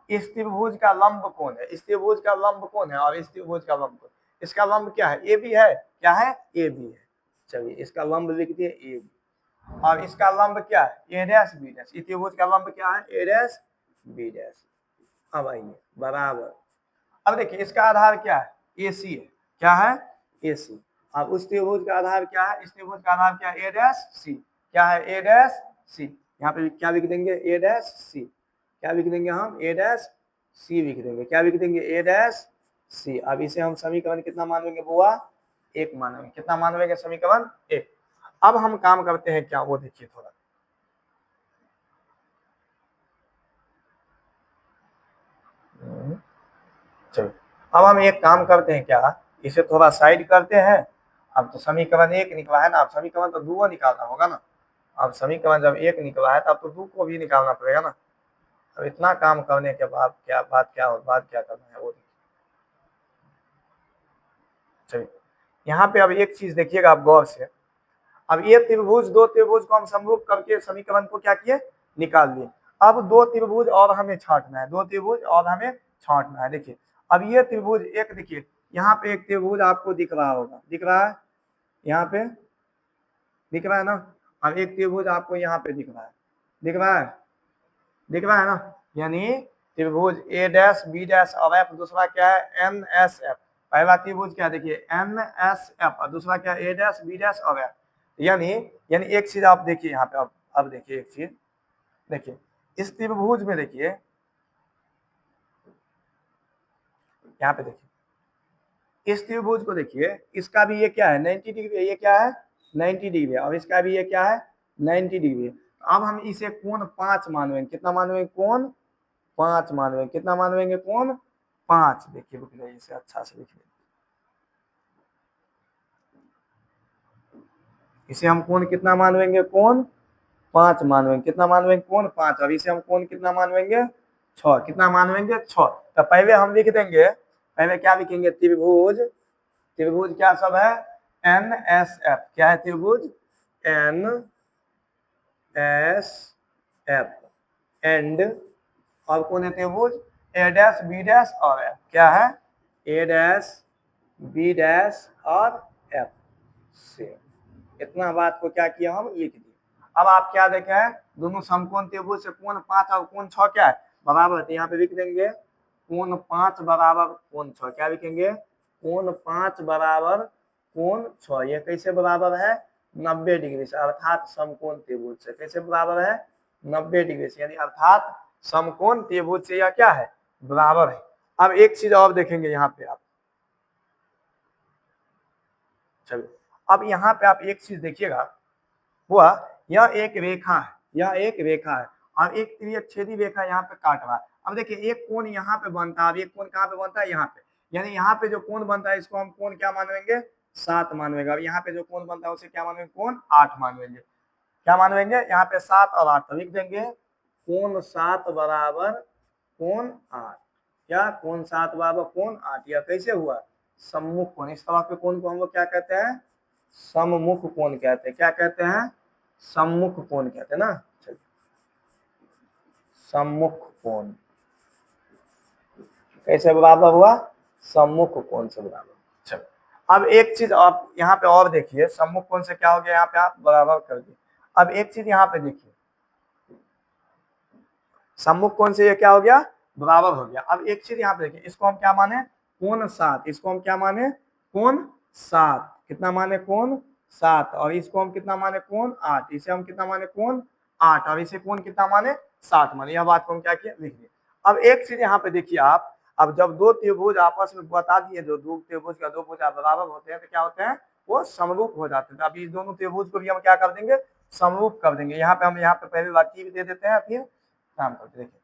इस त्रिभुज का लंब कौन है, इस त्रिभुज का लंब कौन है, और इस त्रिभुज का लंब कौन, इसका लंब क्या है, ए बी है। क्या है, ए बी है। चलिए इसका लंब लिख दिए ए बी, और इसका लंब क्या है, ए डैश बी डैश। इस त्रिभुज का लंब क्या है, ए डैश बी डैश। अब आइए बराबर। अब देखिए इसका आधार क्या है, ए सी है। क्या है, ए सी। अब उस त्रिभुज का आधार क्या है, इस त्रिभुज का आधार क्या है, ए डैश सी। क्या है, ए डैश सी। यहाँ पे क्या लिख देंगे, ए डैश सी। क्या लिख देंगे हम, ए डैश सी लिख देंगे। क्या लिख देंगे, ए डैश सी। अब इसे हम समीकरण कितना मान लेंगे बुआ, एक मान लेंगे। कितना मान लेंगे, समीकरण एक। अब हम काम करते हैं क्या, वो देखिए थोड़ा। चलो अब हम एक काम करते हैं क्या, इसे थोड़ा साइड करते हैं। अब तो समीकरण एक निकला है ना, अब समीकरण तो दो निकालना होगा ना। अब समीकरण जब एक निकला है तब तो दो को भी निकालना पड़ेगा ना। अब इतना काम करने के बाद क्या बात क्या करना है वो देखिए। चलिए यहाँ पे अब एक चीज देखिएगा आप गौर से। अब ये त्रिभुज, दो त्रिभुज को हम समरूप करके समीकरण को क्या किए, निकाल लिए। अब दो त्रिभुज और हमें छांटना है, दो त्रिभुज और हमें छांटना है। देखिए अब ये त्रिभुज एक, देखिए यहाँ पे एक त्रिभुज आपको दिख रहा होगा, दिख रहा है, यहाँ पे दिख रहा है ना। अब एक त्रिभुज आपको यहाँ पे दिख रहा है, दिख रहा है, दिख रहा है ना। यानी त्रिभुज ए डैश बी डैश और एफ, दूसरा क्या है एन एस एफ। पहला त्रिभुज क्या, देखिए एन एस एफ, और दूसरा क्या ए डैश बी डैश और एफ। यानी एक चीज आप देखिए यहाँ पे, अब देखिए एक चीज, देखिए इस त्रिभुज में देखिए, यहाँ पे देखिए इस त्रिभुज को देखिए, इसका भी ये क्या है 90 डिग्री है, ये क्या है 90 डिग्री है, और इसका भी ये क्या है 90 डिग्री है। अब हम इसे कोण 5 मानवेंगे, कितना मानवेंगे, कोण 5 मानवेंगे, कितना मानवेंगे, कोण 5। देखिए लिख लीजिए इसे, अच्छा से लिख लीजिए, इसे हम कोण कितना मानवेंगे, कोण 5 मानवेंगे, कितना मानवेंगे, कोण 5। अब इसे हम कोण कितना मानवेंगे, 6, कितना मानवेंगे 6। तो पहले हम लिख देंगे, पहले क्या लिखेंगे, त्रिभुज, त्रिभुज क्या सब है एन एस एफ, क्या है त्रिभुज एन एस एफ, एंड और कौन है त्रिभुज ए डैश बी डैश और एफ, क्या है ए डैश बी डैश और एफ से। इतना बात को क्या किया, हम लिख दिए। अब आप क्या देखे हैं, दोनों समकोण त्रिभुज से कोण 5 और कोण 6 क्या है, बराबर है। यहाँ पे लिख देंगे कोण 5 बराबर कोण 6, क्या लिखेंगे, कोण 5 बराबर कोण 6। ये कैसे बराबर है, 90 डिग्री से, अर्थात समकोण त्रिभुज से। कैसे बराबर है, 90 डिग्री से, यानी अर्थात समकोण त्रिभुज से यह क्या है, बराबर है। अब एक चीज और देखेंगे यहाँ पे आप, चलिए अब यहाँ पे आप एक चीज देखिएगा, हुआ यह एक रेखा है, यह एक रेखा है, और एक त्रिछेदी रेखा यहाँ पे काट रहा है। अब देखिए एक कोण यहाँ पे बनता है, एक कोण कहाँ पे बनता है, यहाँ पे। यानी यहाँ पे जो कोण बनता है इसको हम कोण क्या मानेंगे, 7 मानेंगे। अब यहाँ पे जो कोण बनता है उसे क्या मानेंगे, कोण 8 मानेंगे। क्या मानेंगे, यहाँ पे 7 और 8 लिख देंगे, कोण 7 बराबर कोण 8, या कोण 7 बराबर कोण 8। यह कैसे हुआ, सम्मुख कोण। इस तरह के कोण को हम लोग क्या कहते हैं, सम्मुख कोण कहते हैं। क्या कहते हैं, सम्मुख कोण कहते हैं ना। चलिए सम्मुख कोण कैसे बराबर हुआ, सम्मुख कोण से बराबर। चलिए अब एक चीज आप यहाँ पे और देखिए, सम्मुख कोण से क्या हो गया, यहाँ पे आप बराबर कर दिए। अब एक चीज यहाँ पे देखिए, सम्मुख कोण से ये क्या हो गया, बराबर हो गया। अब एक चीज यहाँ पे देखिए, इसको हम क्या माने, कोण 7, इसको हम क्या माने, कोण 7, कितना माने, कोण 7, और इसको हम कितना माने, कोण 8, इसे हम कितना माने, कोण 8, और इसे कोण कितना माने, 7 माने। यह बात को हम क्या किया, लिख दिए। अब एक चीज यहाँ पे देखिए आप, अब जब दो त्रिभुज आपस में बता दिए, जो दो त्रिभुज का दो भुजा बराबर होते हैं तो क्या होते हैं, वो समरूप हो जाते हैं। अब इस दोनों त्रिभुज को भी हम क्या कर देंगे, समरूप कर देंगे। यहाँ पे हम यहाँ पे पहले वाक्य भी दे देते हैं, फिर काम करते देखिए।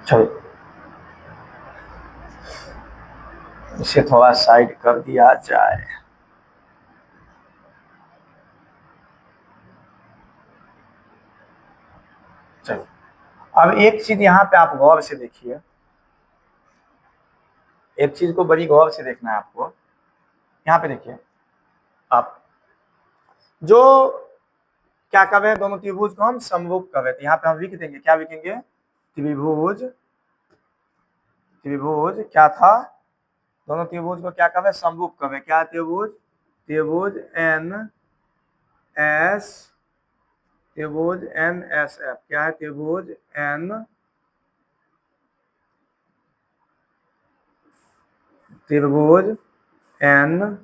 चलो इसे थोड़ा साइड कर दिया जाए। चलो अब एक चीज यहाँ पे आप गौर से देखिए, एक चीज को बड़ी गौर से देखना है आपको। यहाँ पे देखिए आप, जो क्या कर रहे हैं, दोनों त्रिभुज को हम समरूप कर रहे थे। यहाँ पे हम लिख देंगे, क्या लिखेंगे, त्रिभुज, त्रिभुज क्या था, दोनों त्रिभुज को क्या कर रहे हैं, समरूप कर रहे हैं। क्या त्रिभुज, त्रिभुज एन एस, त्रिभुज एन एस एफ, क्या है, त्रिभुज एन, त्रिभुज एन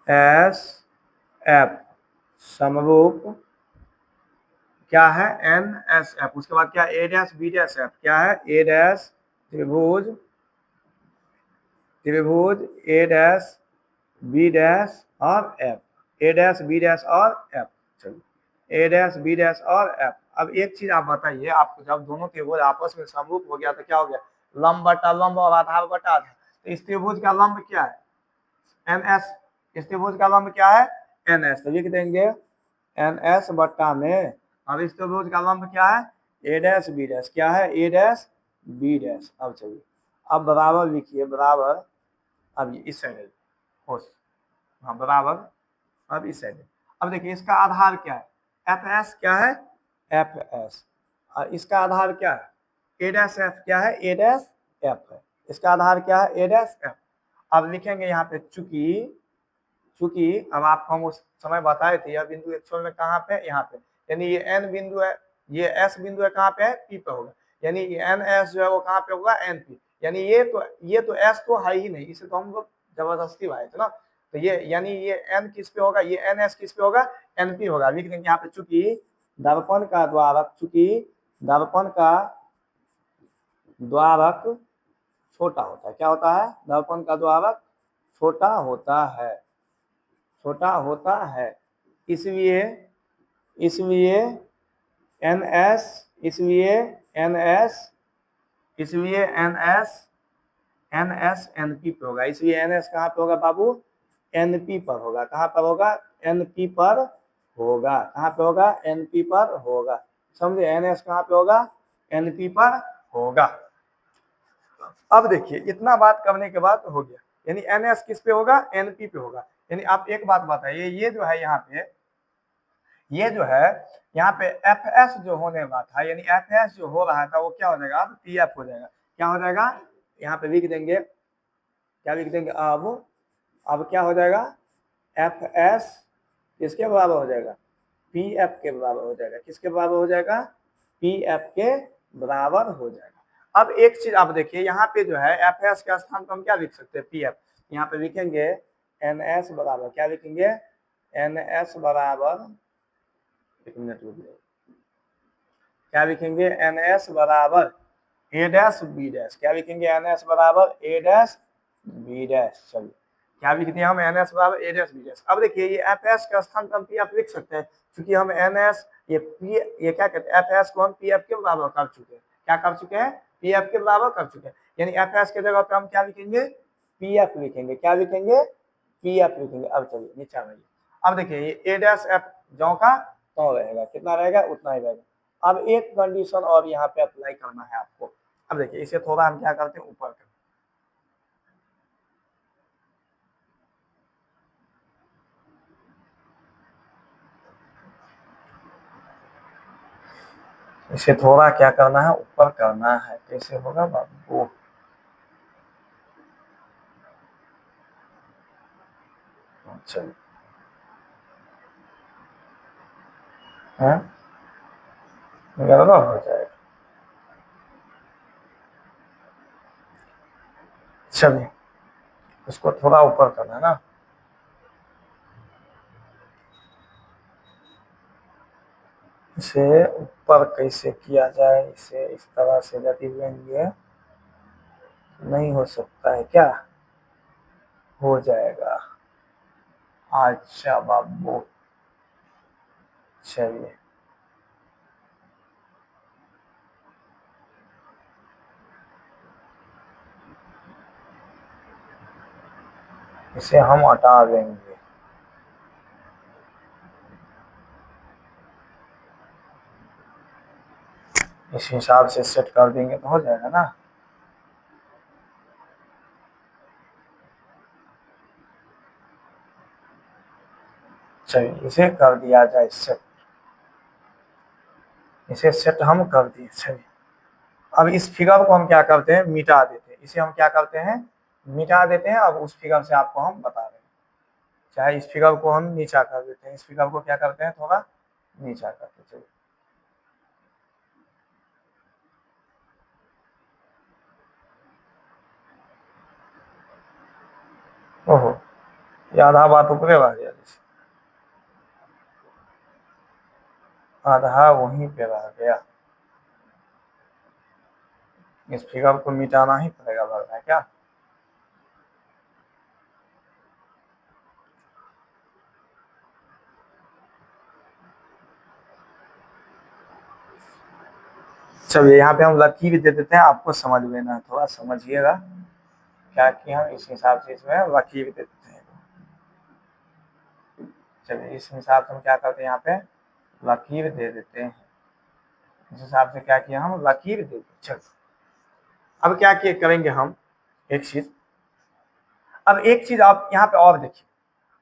एस एफ समरूप क्या है, एन एस एफ। उसके बाद क्या, ए डैश बी डैश एफ, क्या है, ए डैश त्रिभुज, त्रिभुज ए डैश बी डैश और एफ, ए डैश बी डैश और एफ। चलिए ए डैश बी डैश और एफ। अब एक चीज आप बताइए, आपको जब दोनों त्रिभुज आपस में समरूप हो गया तो क्या हो गया, लंब बटा लंब और आधार बटा आधार। तो इस त्रिभुज का लंब क्या है, एन एस। इस त्रिभुज का लंब क्या है, एन एस। तो लिख देंगे एन एस बट्टा में, अब इस त्रिभुज का लंब क्या है, ए डैश बी डैश। क्या है, ए डैश बी डैश। अब चलिए, अब बराबर लिखिए, बराबर, अब इस साइड हो, हाँ बराबर, अब इस साइड। अब देखिए इसका आधार क्या है, एफ एस। क्या है, एफ एस। और इसका आधार क्या है, ए डैश एफ। क्या है, ए डैश एफ है। इसका आधार क्या है, ए डैश एफ। अब लिखेंगे यहाँ पे चूंकि, चूंकि अब आपको हम उस समय बताए थे, यह बिंदु एक्चुअल में कहाँ पे, यहाँ पे, यानी ये एन बिंदु है, ये एस बिंदु है, कहाँ पे है, पी पे होगा। यानी एन एस जो है वो कहाँ पे होगा, एन पी। यानी ये तो एस तो है ही नहीं, इसे तो हम लोग जबरदस्ती भाई थे ना। तो ये यानी ये एन किस पे होगा, ये एन एस किस पे होगा, एन पी होगा। लिख देंगे यहाँ पे चूंकि दर्पण का द्वारक, चूंकि दर्पण का द्वारक छोटा होता है। क्या होता है, दर्पण का द्वारक छोटा होता है, छोटा होता है। इसलिए इसलिए एन एस, इसलिए एन एस, इसलिए N S, N S N P पे होगा। इसलिए एन एस कहाँ पे होगा बाबू, एन पी पर होगा। कहाँ पर होगा, एन पी पर होगा। कहाँ पे होगा, एन पी पर होगा। समझे, एन एस कहाँ पे होगा, एन पी पर होगा। अब देखिए इतना बात करने के बाद हो गया, यानी एन एस किस पे होगा, एन पी पे होगा। यानी आप एक बात बताइए, ये जो है यहाँ पे, ये जो है यहाँ पे एफ एस जो होने वाला था, यानी एफ एस जो हो रहा था वो क्या हो जाएगा, अब पी एफ हो जाएगा। क्या हो जाएगा, यहाँ पे लिख देंगे, क्या लिख देंगे, अब क्या हो जाएगा, एफ एस किसके बराबर हो जाएगा, पी एफ के बराबर हो जाएगा। किसके बराबर हो जाएगा, पी एफ के बराबर हो जाएगा। अब एक चीज आप देखिए, यहाँ पे जो है एफ एस के स्थान पर हम क्या लिख सकते हैं, पी एफ। यहाँ पे लिखेंगे एन एस बराबर, क्या लिखेंगे, एन एस बराबर, एक मिनट रुकिए, क्या लिखेंगे, एन एस बराबर ए डैश बी डैश। क्या लिखेंगे, एन एस बराबर ए डैश बी डैश। चलिए क्या लिख दिया हम, एन एस बराबर ए डैश बी डैश। अब देखिए ये एफ एस का स्थान पर हम पी एफ लिख सकते हैं, क्योंकि हम एन एस ये क्या कहते हैं, एफ एस को हम पी एफ के बराबर कर चुके हैं। क्या कर चुके हैं, पी एफ के बराबर कर चुके हैं। यानी एफ एस के जगह पे हम क्या लिखेंगे, पी एफ लिखेंगे। क्या लिखेंगे, पी एफ लिखेंगे। अब चलिए नीचे आइए, अब देखिए ये ए डैश एफ जो का तो रहेगा, कितना रहेगा, उतना ही रहेगा। अब एक कंडीशन और यहाँ पे अप्लाई करना है आपको। अब देखिए इसे थोड़ा हम क्या करते हैं, ऊपर करते हैं। इसे थोड़ा क्या करना है, ऊपर करना है। कैसे होगा बाबू, चलिए गड़बड़ हो जाएगा। चलिए इसको थोड़ा ऊपर करना है ना, इसे ऊपर कैसे किया जाए, इसे इस तरह से यदि लेंगे नहीं हो सकता है क्या, हो जाएगा। अच्छा बाबू, चलिए इसे हम हटा देंगे। इस हिसाब से सेट कर देंगे तो हो जाएगा ना। चलिए इसे कर दिया जाए सेट, इसे सेट हम कर दिए। चलिए अब इस फिगर को हम क्या करते हैं, मिटा देते हैं। इसे हम क्या करते हैं, मिटा देते हैं। अब उस फिगर से आपको हम बता रहे हैं, चाहे इस फिगर को हम नीचा कर देते हैं, इस फिगर को क्या करते हैं, थोड़ा नीचा करते हैं। चलिए ओहो, ये आधा बात ऊपरे रह गया, आधा वहीं पे रह गया। इस फिगर को मिटाना ही पड़ेगा, लग रहा है क्या। चलिए यहाँ पे हम लकीर दे देते हैं, आपको समझ में ना, थोड़ा समझिएगा क्या कि हम इस हिसाब से इसमें लकीर दे देते हैं। चलिए इस हिसाब से हम क्या करते हैं, यहाँ पे लकीर दे देते हैं। इस हिसाब से क्या किया, हम लकीर दे देते। चलो अब क्या किए करेंगे हम एक चीज, अब एक चीज आप यहाँ पे और देखिए।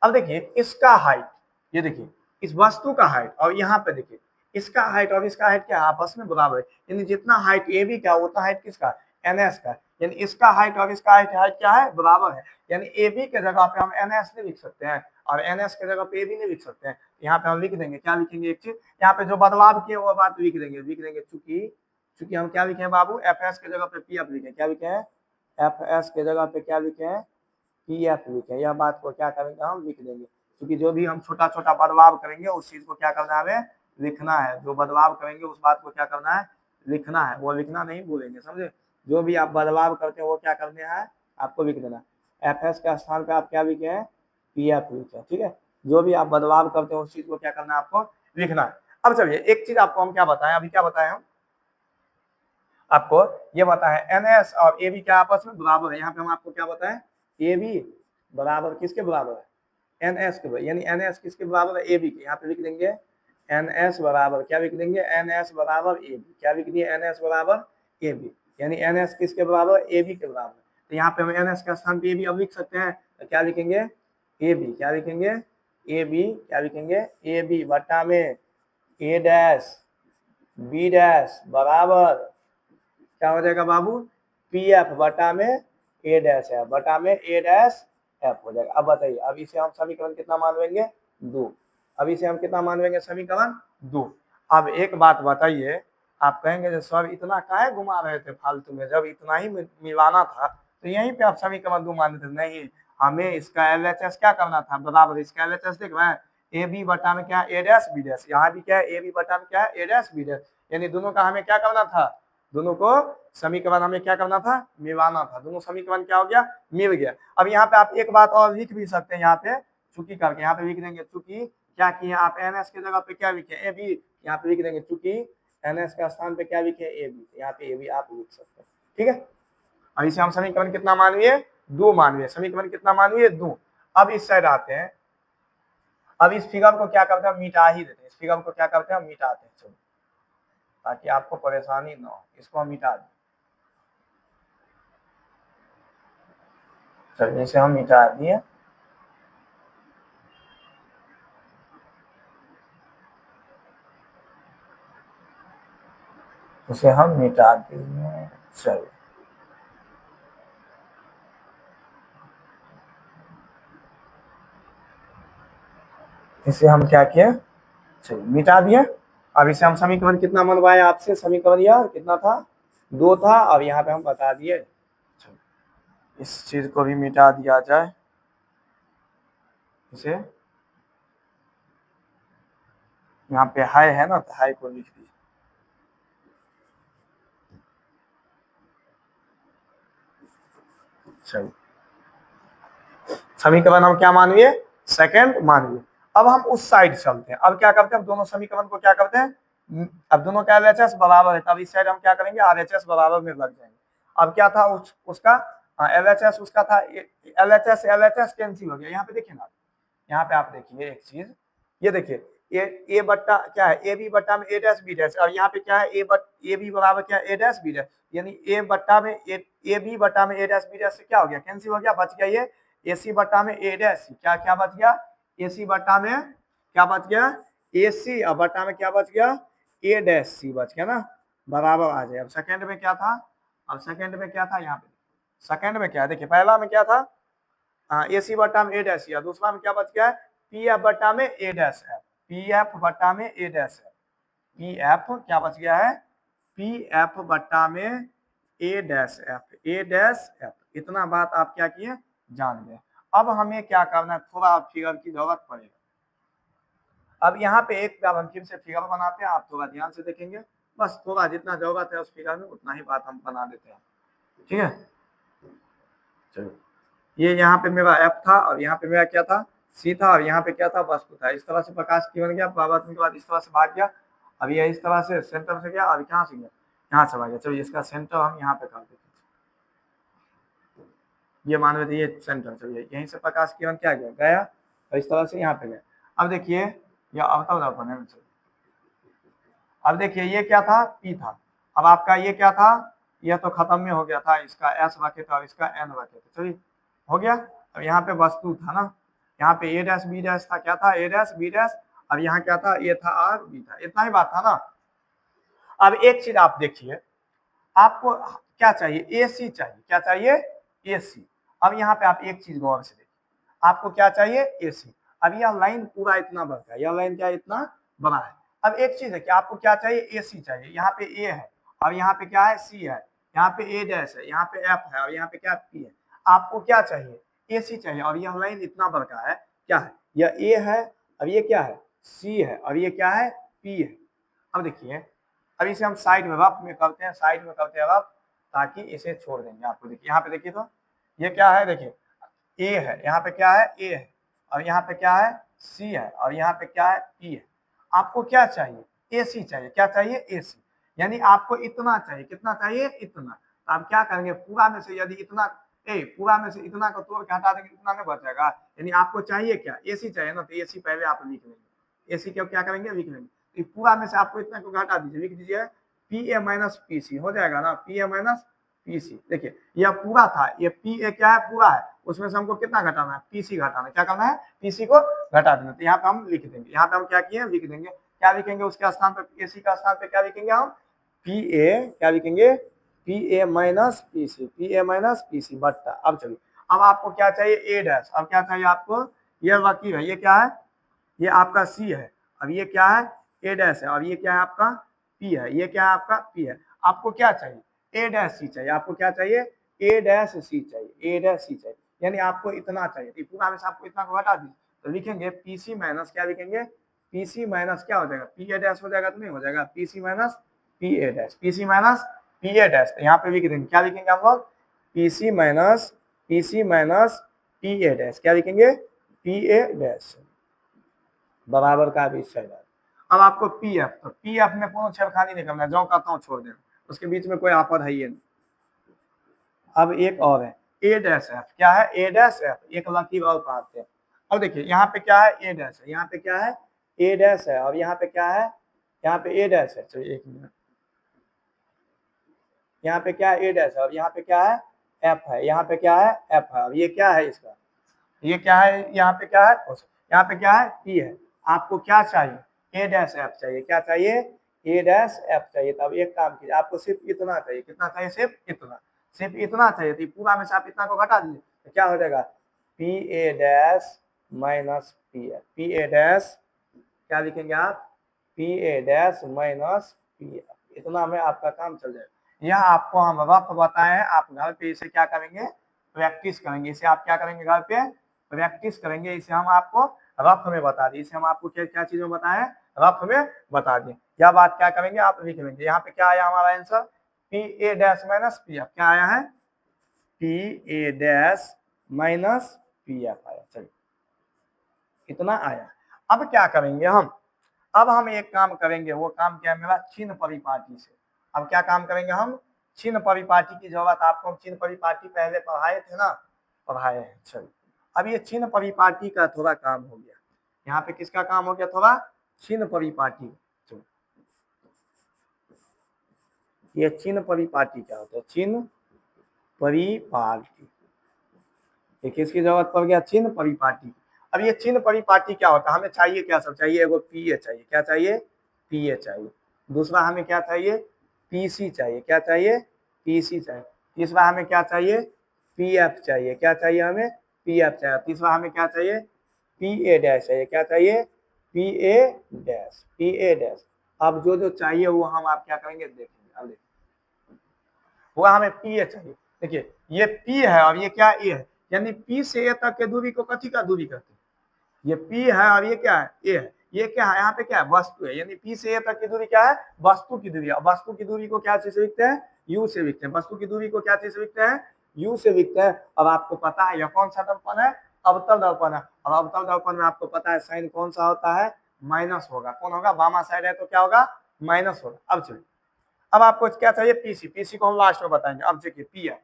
अब देखिए इसका हाइट, ये देखिए इस वस्तु का हाइट, और यहाँ पे देखिए इसका हाइट और इसका हाइट क्या आपस में बराबर है, यानी जितना हाइट ए बी का उतना हाइट किसका, एन एस का, यानी इसका हाइट और इसका हाइट क्या है, बराबर है। यानी ए बी के जगह पे हम एन एस नहीं लिख सकते हैं और एन एस के जगह पे ए बी नहीं लिख सकते हैं। यहाँ पे हम लिख देंगे, क्या लिखेंगे, एक चीज यहाँ पे जो बदलाव किए वो बात लिख देंगे चूंकि हम क्या लिखे हैं बाबू, एफ एस के जगह पे पी एफ लिखे, क्या लिखे हैं, एफ एस के जगह पे क्या लिखे हैं, पी एफ लिखे। यह बात को क्या करेंगे, हम लिख देंगे, क्योंकि जो भी हम छोटा छोटा बदलाव करेंगे उस चीज को क्या करना है, हमें लिखना है। जो बदलाव करेंगे उस बात को क्या करना है, लिखना है, वो लिखना नहीं भूलेंगे, समझे। जो भी आप बदलाव करते हैं वो क्या करने हैं, आपको लिख देना। एफ एस के स्थान पे आप क्या लिखे हैं, पी एफ लिखे, ठीक है। जो भी आप बदलाव करते हैं उस चीज को क्या करना है, आपको लिखना है। अब चलिए एक चीज आपको हम क्या बताएं, अभी क्या बताएं हम आपको, ये बताएं एन एस और ए बी क्या आपस में बराबर है। यहाँ पे हम आपको क्या बताएं, ए बी बराबर किसके बराबर है, एन एस के, यानी एन एस किसके बराबर है, ए बी के। यहाँ पे लिख देंगे एन एस बराबर, क्या लिख देंगे, एन एस बराबर ए बी, क्या लिख दिए, एन एस बराबर ए बी, यानी एन एस किसके बराबर, ए बी के बराबर। तो यहाँ पे हम एन एस के स्थान पे ए बी अब लिख सकते हैं, तो क्या लिखेंगे, ए बी, क्या लिखेंगे, ए बी, क्या लिखेंगे, ए बी बट्टा में ए डैश बी डैश बराबर क्या हो जाएगा बाबू, पी एफ बटा में ए डैश एफ बटा में ए डैश एफ हो जाएगा। अब बताइए, अब इसे हम समीकरण कितना मान लेंगे, 2। अब इसे हम कितना मान लेंगे, समीकरण 2। अब एक बात बताइए, आप कहेंगे जो सर इतना काहे घुमा रहे थे फालतू में, जब इतना ही मिलाना था तो यहीं पे आप समीकरण 2 मान थे। नहीं, हमें इसका एल एच एस क्या करना था, बराबर इसका एल एच एस देख रहे हैं, ए बी बटा में क्या है, ए डैश बी डैश, यहाँ भी क्या है, ए बी बटा में क्या है, ए डैश बी डैश, यानी दोनों का हमें क्या करना था, दोनों को समीकरण हमें क्या करना था, मिलाना था। दोनों समीकरण क्या हो गया, मिल गया। अब यहाँ पे आप एक बात और लिख भी सकते हैं, यहाँ पे चूंकि करके यहाँ पे लिख देंगे, चूंकि क्या किए आप एन एस के जगह पे क्या लिखे, ए बी, यहाँ पे लिख देंगे चूंकि एन एस के स्थान पे क्या लिखे, ए बी, यहाँ पे ए बी आप लिख सकते हैं, ठीक है। और इसे हम समीकरण कितना मान लिए, 2 मान लिए, समीकरण कितना मान लिए, 2। अब इस साइड आते हैं, अब इस फिगर को क्या करते हैं, मिटा ही देते हैं, इस फिगर को क्या करते हैं, मिटाते हैं, चलो ताकि आपको परेशानी ना हो, इसको हम मिटा दें। चलिए इसे हम मिटा दिए, इसे हम मिटा दिए। चलिए इसे हम क्या किए, चलिए मिटा दिए। अब इसे हम समीकरण कितना मनवाए आपसे, समीकरण यार कितना था, 2 था, अब यहाँ पे हम बता दिए। इस चीज को भी मिटा दिया जाए, इसे यहाँ पे हाई है ना, तो हाई को लिख दीजिए। चलिए समीकरण हम क्या मान लिए, सेकंड मान लिए। अब हम उस साइड चलते हैं, अब क्या करते हैं, हम दोनों समीकरण को क्या करते हैं, अब दोनों का एलएचएस बराबर है, तब इस साइड हम क्या करेंगे, आरएचएस बराबर में लग जाएंगे। अब क्या था उसका एलएचएस, उसका था एलएचएस, एलएचएस कैंसिल हो गया। यहाँ पे देखिए ना, यहाँ पे आप देखिए एक चीज, ये देखिए ए बट्टा क्या है, ए बी बट्टा में ए डैश बी डैश, और यहाँ पे क्या है, ए बी बराबर क्या है, ए डैश बी डैश, यानी ए बट्टा में ए बी बट्टा में ए डैश बी डैश से क्या हो गया, कैंसिल हो गया, बच गया ये ए सी बट्टा में ए डैश सी, क्या क्या बच गया, ए सी बट्टा में क्या बच गया, ए सी, और बट्टा में क्या बच गया, ए डैश सी बच गया ना, बराबर आ जाए। अब सेकंड में क्या था, अब सेकंड में क्या था, यहाँ पे सेकंड में क्या है, देखिए पहला में क्या था, ए सी बट्टा में ए डैश, या दूसरा में क्या बच गया है, पी एफ बट्टा में ए डैश एफ, पी एफ बट्टा में ए डैश एफ, पी एफ क्या बच गया है, पी एफ बट्टा में ए डैश एफ, ए डैश एफ। इतना बात आप क्या किए, जान गए। अब हमें क्या करना है, थोड़ा फिगर की जरूरत पड़ेगा। अब यहाँ पे एक बार हम फिर से फिगर बनाते हैं, आप थोड़ा ध्यान से देखेंगे, बस थोड़ा जितना जरूरत है उस फिगर में उतना ही बात हम बना देते हैं, ठीक है। चलो ये यहाँ पे मेरा एफ था, और यहाँ पे मेरा क्या था, सी था, और यहाँ पे क्या था, वस्तु था। इस तरह से प्रकाश की बन गया, परावर्तन के बाद इस तरह से भाग गया, अब ये इस तरह से सेंटर से गया, अभी कहाँ से गया, यहाँ से आ गया। चलिए इसका सेंटर हम यहाँ पे कर देते हैं, ये मान लेते ये सेंटर। चलिए यहीं से प्रकाश किरण क्या गया गया और इस तरह से यहाँ पे गया। अब देखिए यह अवतल दर्पण है। अब देखिए ये क्या था, P था। अब आपका ये क्या था, यह तो खत्म में हो गया था, इसका S वाक्य था और इसका N वाक्य था। चलिए हो गया। अब यहाँ पे वस्तु था ना, यहाँ पे A डैश B डैश था, क्या था A डैश B डैश, अब यहाँ क्या था A था R B था, इतना ही बात था ना। अब एक चीज आप देखिए, आपको क्या चाहिए, AC चाहिए, क्या चाहिए AC। अब यहाँ पे आप एक चीज गौर से देखिए, आपको क्या चाहिए AC। अब यह लाइन पूरा इतना बड़ा है, यह लाइन क्या इतना बड़ा है। अब एक चीज है कि आपको क्या चाहिए AC चाहिए, यहाँ पे A है और यहाँ पे क्या है C है, यहाँ पे A डैश है, यहाँ पे F है और यहाँ पे क्या P है। आपको क्या चाहिए AC चाहिए और यह लाइन इतना बड़ा है, क्या है यह A है, अब ये क्या है C है और ये क्या है P है। अब देखिए अब इसे हम साइड में रफ में करते हैं, साइड में करते हैं रफ, ताकि इसे छोड़ देंगे। आपको देखिए यहाँ पे देखिए तो ये क्या है, देखिए A है, यहाँ पे क्या है A है और यहाँ पे क्या है C है और यहाँ पे क्या है P है। आपको क्या चाहिए AC चाहिए, क्या चाहिए AC, यानी आपको इतना चाहिए, कितना चाहिए इतना। तो आप क्या करेंगे, पूरा में से यदि इतना पूरा में से इतना को तोड़ के हटा देंगे, इतना में बच जाएगा। यानी आपको चाहिए क्या AC चाहिए ना, तो AC पहले आप लिख लेंगे, AC को क्या करेंगे लिख लेंगे। पूरा में से आपको इतना को घटा दीजिए, लिख दीजिए PA माइनस PC हो जाएगा ना, PA माइनस PC। देखिए यह पूरा था, ये PA क्या है पूरा है, उसमें से हमको कितना घटाना है PC घटाना है, क्या करना है PC को घटा देना। तो यहाँ पे हम लिख देंगे, यहाँ पे हम क्या किए लिख देंगे, क्या लिखेंगे उसके स्थान पे AC का स्थान पे क्या लिखेंगे हम PA, क्या लिखेंगे PA minus PC, PA minus PC बट्टा। अब चलिए अब आपको क्या चाहिए A डैश, अब क्या चाहिए आपको, ये बाकी है, ये क्या है ये आपका C है, अब ये क्या है A डैश है और ये क्या है आपका P है, ये क्या है आपका P है। आपको क्या चाहिए A डैश C चाहिए, आपको क्या चाहिए A डैश C चाहिए, A डैश C चाहिए, यानी आपको इतना चाहिए। पूरा में से आपको इतना को हटा दीजिए, तो लिखेंगे PC माइनस क्या लिखेंगे PC माइनस क्या हो जाएगा PA डैश हो जाएगा, तो नहीं हो जाएगा PC minus PA dash, PC minus PA dash. यहाँ पे लिख देंगे, क्या लिखेंगे हम लोग PC माइनस PA डैश, क्या लिखेंगे PA डैश बराबर का भी सही। अब आपको PF, तो PF में कोनो छेड़खानी नहीं करना है, जो कहता हूँ छोड़ देना, उसके बीच में कोई आपद है ही नहीं। अब एक और है A डैश F, क्या है A डैश F, एक लकीर और पाते हैं। अब देखिए यहाँ पे क्या है A डैश है, यहाँ पे क्या है A डैश है और यहाँ पे क्या है, यहाँ पे A डैश है। चलिए एक मिनट, यहाँ पे क्या है A डैश है और यहाँ पे क्या है F है, यहाँ पे क्या है F है और ये क्या है इसका, ये क्या है यहाँ पे क्या है, यहाँ पे क्या है P है। आपको क्या चाहिए A डैश F चाहिए, क्या चाहिए A डैश F चाहिए। तब एक काम कीजिए, आपको सिर्फ इतना चाहिए, कितना चाहिए सिर्फ इतना चाहिए। तो पूरा में से आप इतना को घटा दीजिए, तो क्या हो जाएगा PA dash minus PF, PA dash क्या लिखेंगे आप PA डैश माइनस PF, इतना में आपका काम चल जाएगा। यह आपको हम रफ बताए हैं, आप घर पे इसे क्या करेंगे प्रैक्टिस करेंगे, इसे आप क्या करेंगे घर पे प्रैक्टिस करेंगे। इसे हम आपको रफ में बता दिए, इसे हम आपको क्या क्या चीजों में बताए रफ में बता दिए। यह बात क्या करेंगे आप लिख लेंगे। यहाँ पे क्या आया हमारा answer PA dash minus PF, क्या आया है PA डैश माइनस PF आया। चलिए इतना आया। अब क्या करेंगे हम, अब हम एक काम करेंगे, वो काम क्या है मेरा चिन्ह परिपाटी से। अब क्या काम करेंगे हम चिन्ह परिपाटी की जरूरत, आपको हम चिन्ह परिपाटी पहले पढ़ाए थे ना, पढ़ाए हैं। चलिए अब ये चिन्ह परिपाटी का थोड़ा काम हो गया, यहाँ पे किसका काम हो गया थोड़ा चिन्ह परिपाटी। ये चिन्ह परिपाटी क्या होता है, चिन्ह परिपाटी, ये किसकी जरूरत पड़ गया चिन्ह परिपाटी। अब ये चिन्ह परिपाटी क्या होता है, हमें चाहिए क्या सब चाहिए, एगो PA चाहिए, क्या चाहिए PA चाहिए, दूसरा हमें क्या चाहिए PC चाहिए, क्या चाहिए PC चाहिए, तीसरा हमें क्या चाहिए PF चाहिए, क्या चाहिए हमें PF चाहिए, तीसरा हमें क्या चाहिए PA डैश चाहिए, क्या चाहिए PA डैश। अब जो जो चाहिए वो हम आप क्या करेंगे देखेंगे। अब देखिए वो हमें PA चाहिए, देखिए ये P है और ये क्या A है, यानी P से A तक के दूरी को कथी का दूरी कहते हैं, ये P है और ये क्या है A है, ये क्या है यहाँ पे क्या है वस्तु है, यानी P से A तक की दूरी क्या है वस्तु की दूरी है। वस्तु की दूरी को क्या चीज से लिखते हैं U से लिखते हैं, वस्तु की दूरी को क्या चीज से लिखते हैं U से लिखते हैं। अब आपको पता है यह कौन सा दर्पण है अवतल दर्पण है, और अवतल दर्पण में आपको पता है साइन कौन सा होता है माइनस होगा, कौन होगा वामा साइड है तो क्या होगा माइनस होगा। अब चलिए अब आपको क्या चाहिए, पीसी, पीसी को हम लास्ट में बताएंगे। अब देखिए पी है,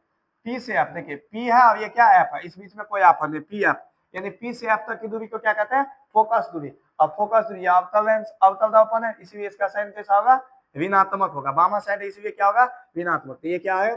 पी से एफ, देखिए पी है और ये क्या एफ है, इस बीच में कोई एफ नहीं, पी एफ, यानी पी से एफ तक की दूरी को क्या कहते हैं, फोकस दूरी। अब फोकस दूरी अवतल लेंस, अवतल दर्पण है, इसलिए इसका साइन कैसा होगा, ऋणात्मक होगा, बामा साइड इसलिए क्या होगा, ऋणात्मक। तो ये क्या है,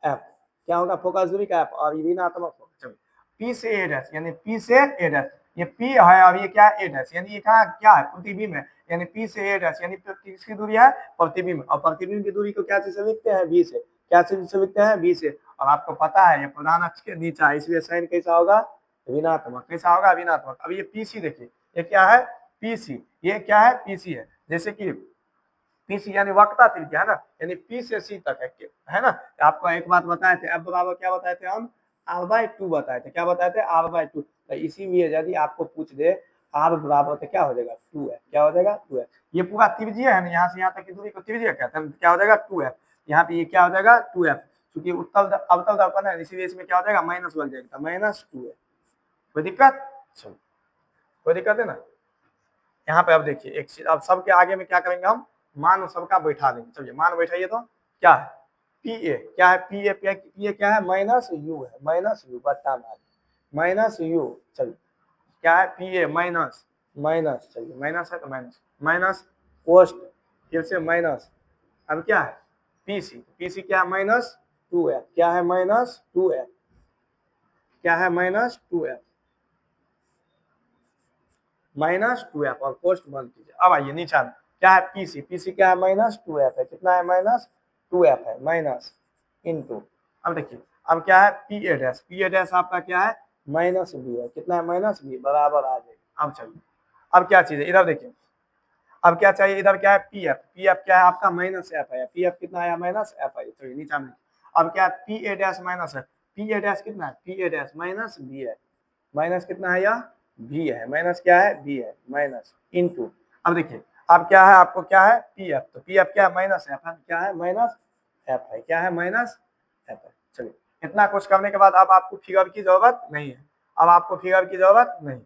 एफ, क्या होगा, फोकस दूरी का एफ, और ऋणात्मक होगा। चलिए पी से ए डैश, यानी पी से ए डैश, ये पी है और ये क्या है, ए डैश, यानी ये कहाँ क्या है, प्रतिबिंब है, यानी पी से ए डैश, यानी किसकी दूरी है, प्रतिबिंब, और प्रतिबिंब की दूरी को क्या चीज से लिखते हैं, बी से, क्या चीज से लिखते हैं, बी से। और आपको पता है ये प्रधान अक्ष के नीचे है, इसलिए साइन कैसा होगा, ऋणात्मक, कैसा होगा, ऋणात्मक। अब ये पीसी देखिए, ये क्या है, पीसी, ये क्या है, पीसी है, जैसे कि पीसी यानी वक्रता त्रिज्या है ना, यानी पी से सी तक है ना। आपको एक बात बताए थे, अब बराबर क्या बताए थे हम, r/2 बताए थे, क्या बताए थे, r/2। तो इसीलिए यदि आपको पूछ दे r बराबर तो क्या हो जाएगा, 2 है, क्या हो जाएगा, 2 है। ये पूरा त्रिज्या है ना, यहाँ से यहाँ तक की दूरी को त्रिज्या कहते हैं, क्या हो जाएगा, 2f। यहाँ पे ये क्या हो जाएगा, 2f, क्योंकि उत्तल अवतल दर्पण है, इसीलिए इसमें क्या हो जाएगा, माइनस लग जाएगा, -2f। कोई दिक्कत, कोई दिक्कत है ना। यहाँ पे अब देखिए एक चीज, अब सबके आगे में क्या करेंगे हम, मान सबका बैठा देंगे। चलिए मान बैठाइए, तो क्या है, पी ए, क्या है, पी ए, पी ए क्या है, -u है, -u बट्टा -u। चलिए क्या है, पी ए माइनस माइनस, चलिए माइनस है तो माइनस, माइनस कोस्ट, फिर से माइनस, अब क्या है, पीसी, पीसी क्या है, -2f, क्या है, -2f, क्या है, -2f, -2f, और पोस्ट बंद कीजिए। अब आइए नीचे में क्या है, पीसी, पीसी क्या है, -2f है, कितना है, -2f है, माइनस इंटू, अब देखिए अब क्या है, P A dash, P A dash आपका क्या है, -b है, कितना है, -b, बराबर आ जाएगा। अब चलिए अब क्या चीज है, इधर देखिए, अब क्या चाहिए, इधर क्या है, पी एफ, पी एफ क्या है आपका, -f है, पी एफ कितना आया, -f है, चलिए नीचे में। अब क्या है, पी ए डैश माइनस है, पी ए डैश कितना है, पी ए डैश -b है, माइनस कितना है, यह भी है, माइनस क्या है, भी है, माइनस इंटू, अब देखिए अब क्या है, आपको क्या है, पी एफ, तो पी एफ क्या है, -f है, क्या है, -f है, क्या है, -f है। चलिए इतना कुछ करने के बाद अब आपको फिगर की जरूरत नहीं है, अब आपको फिगर की जरूरत नहीं।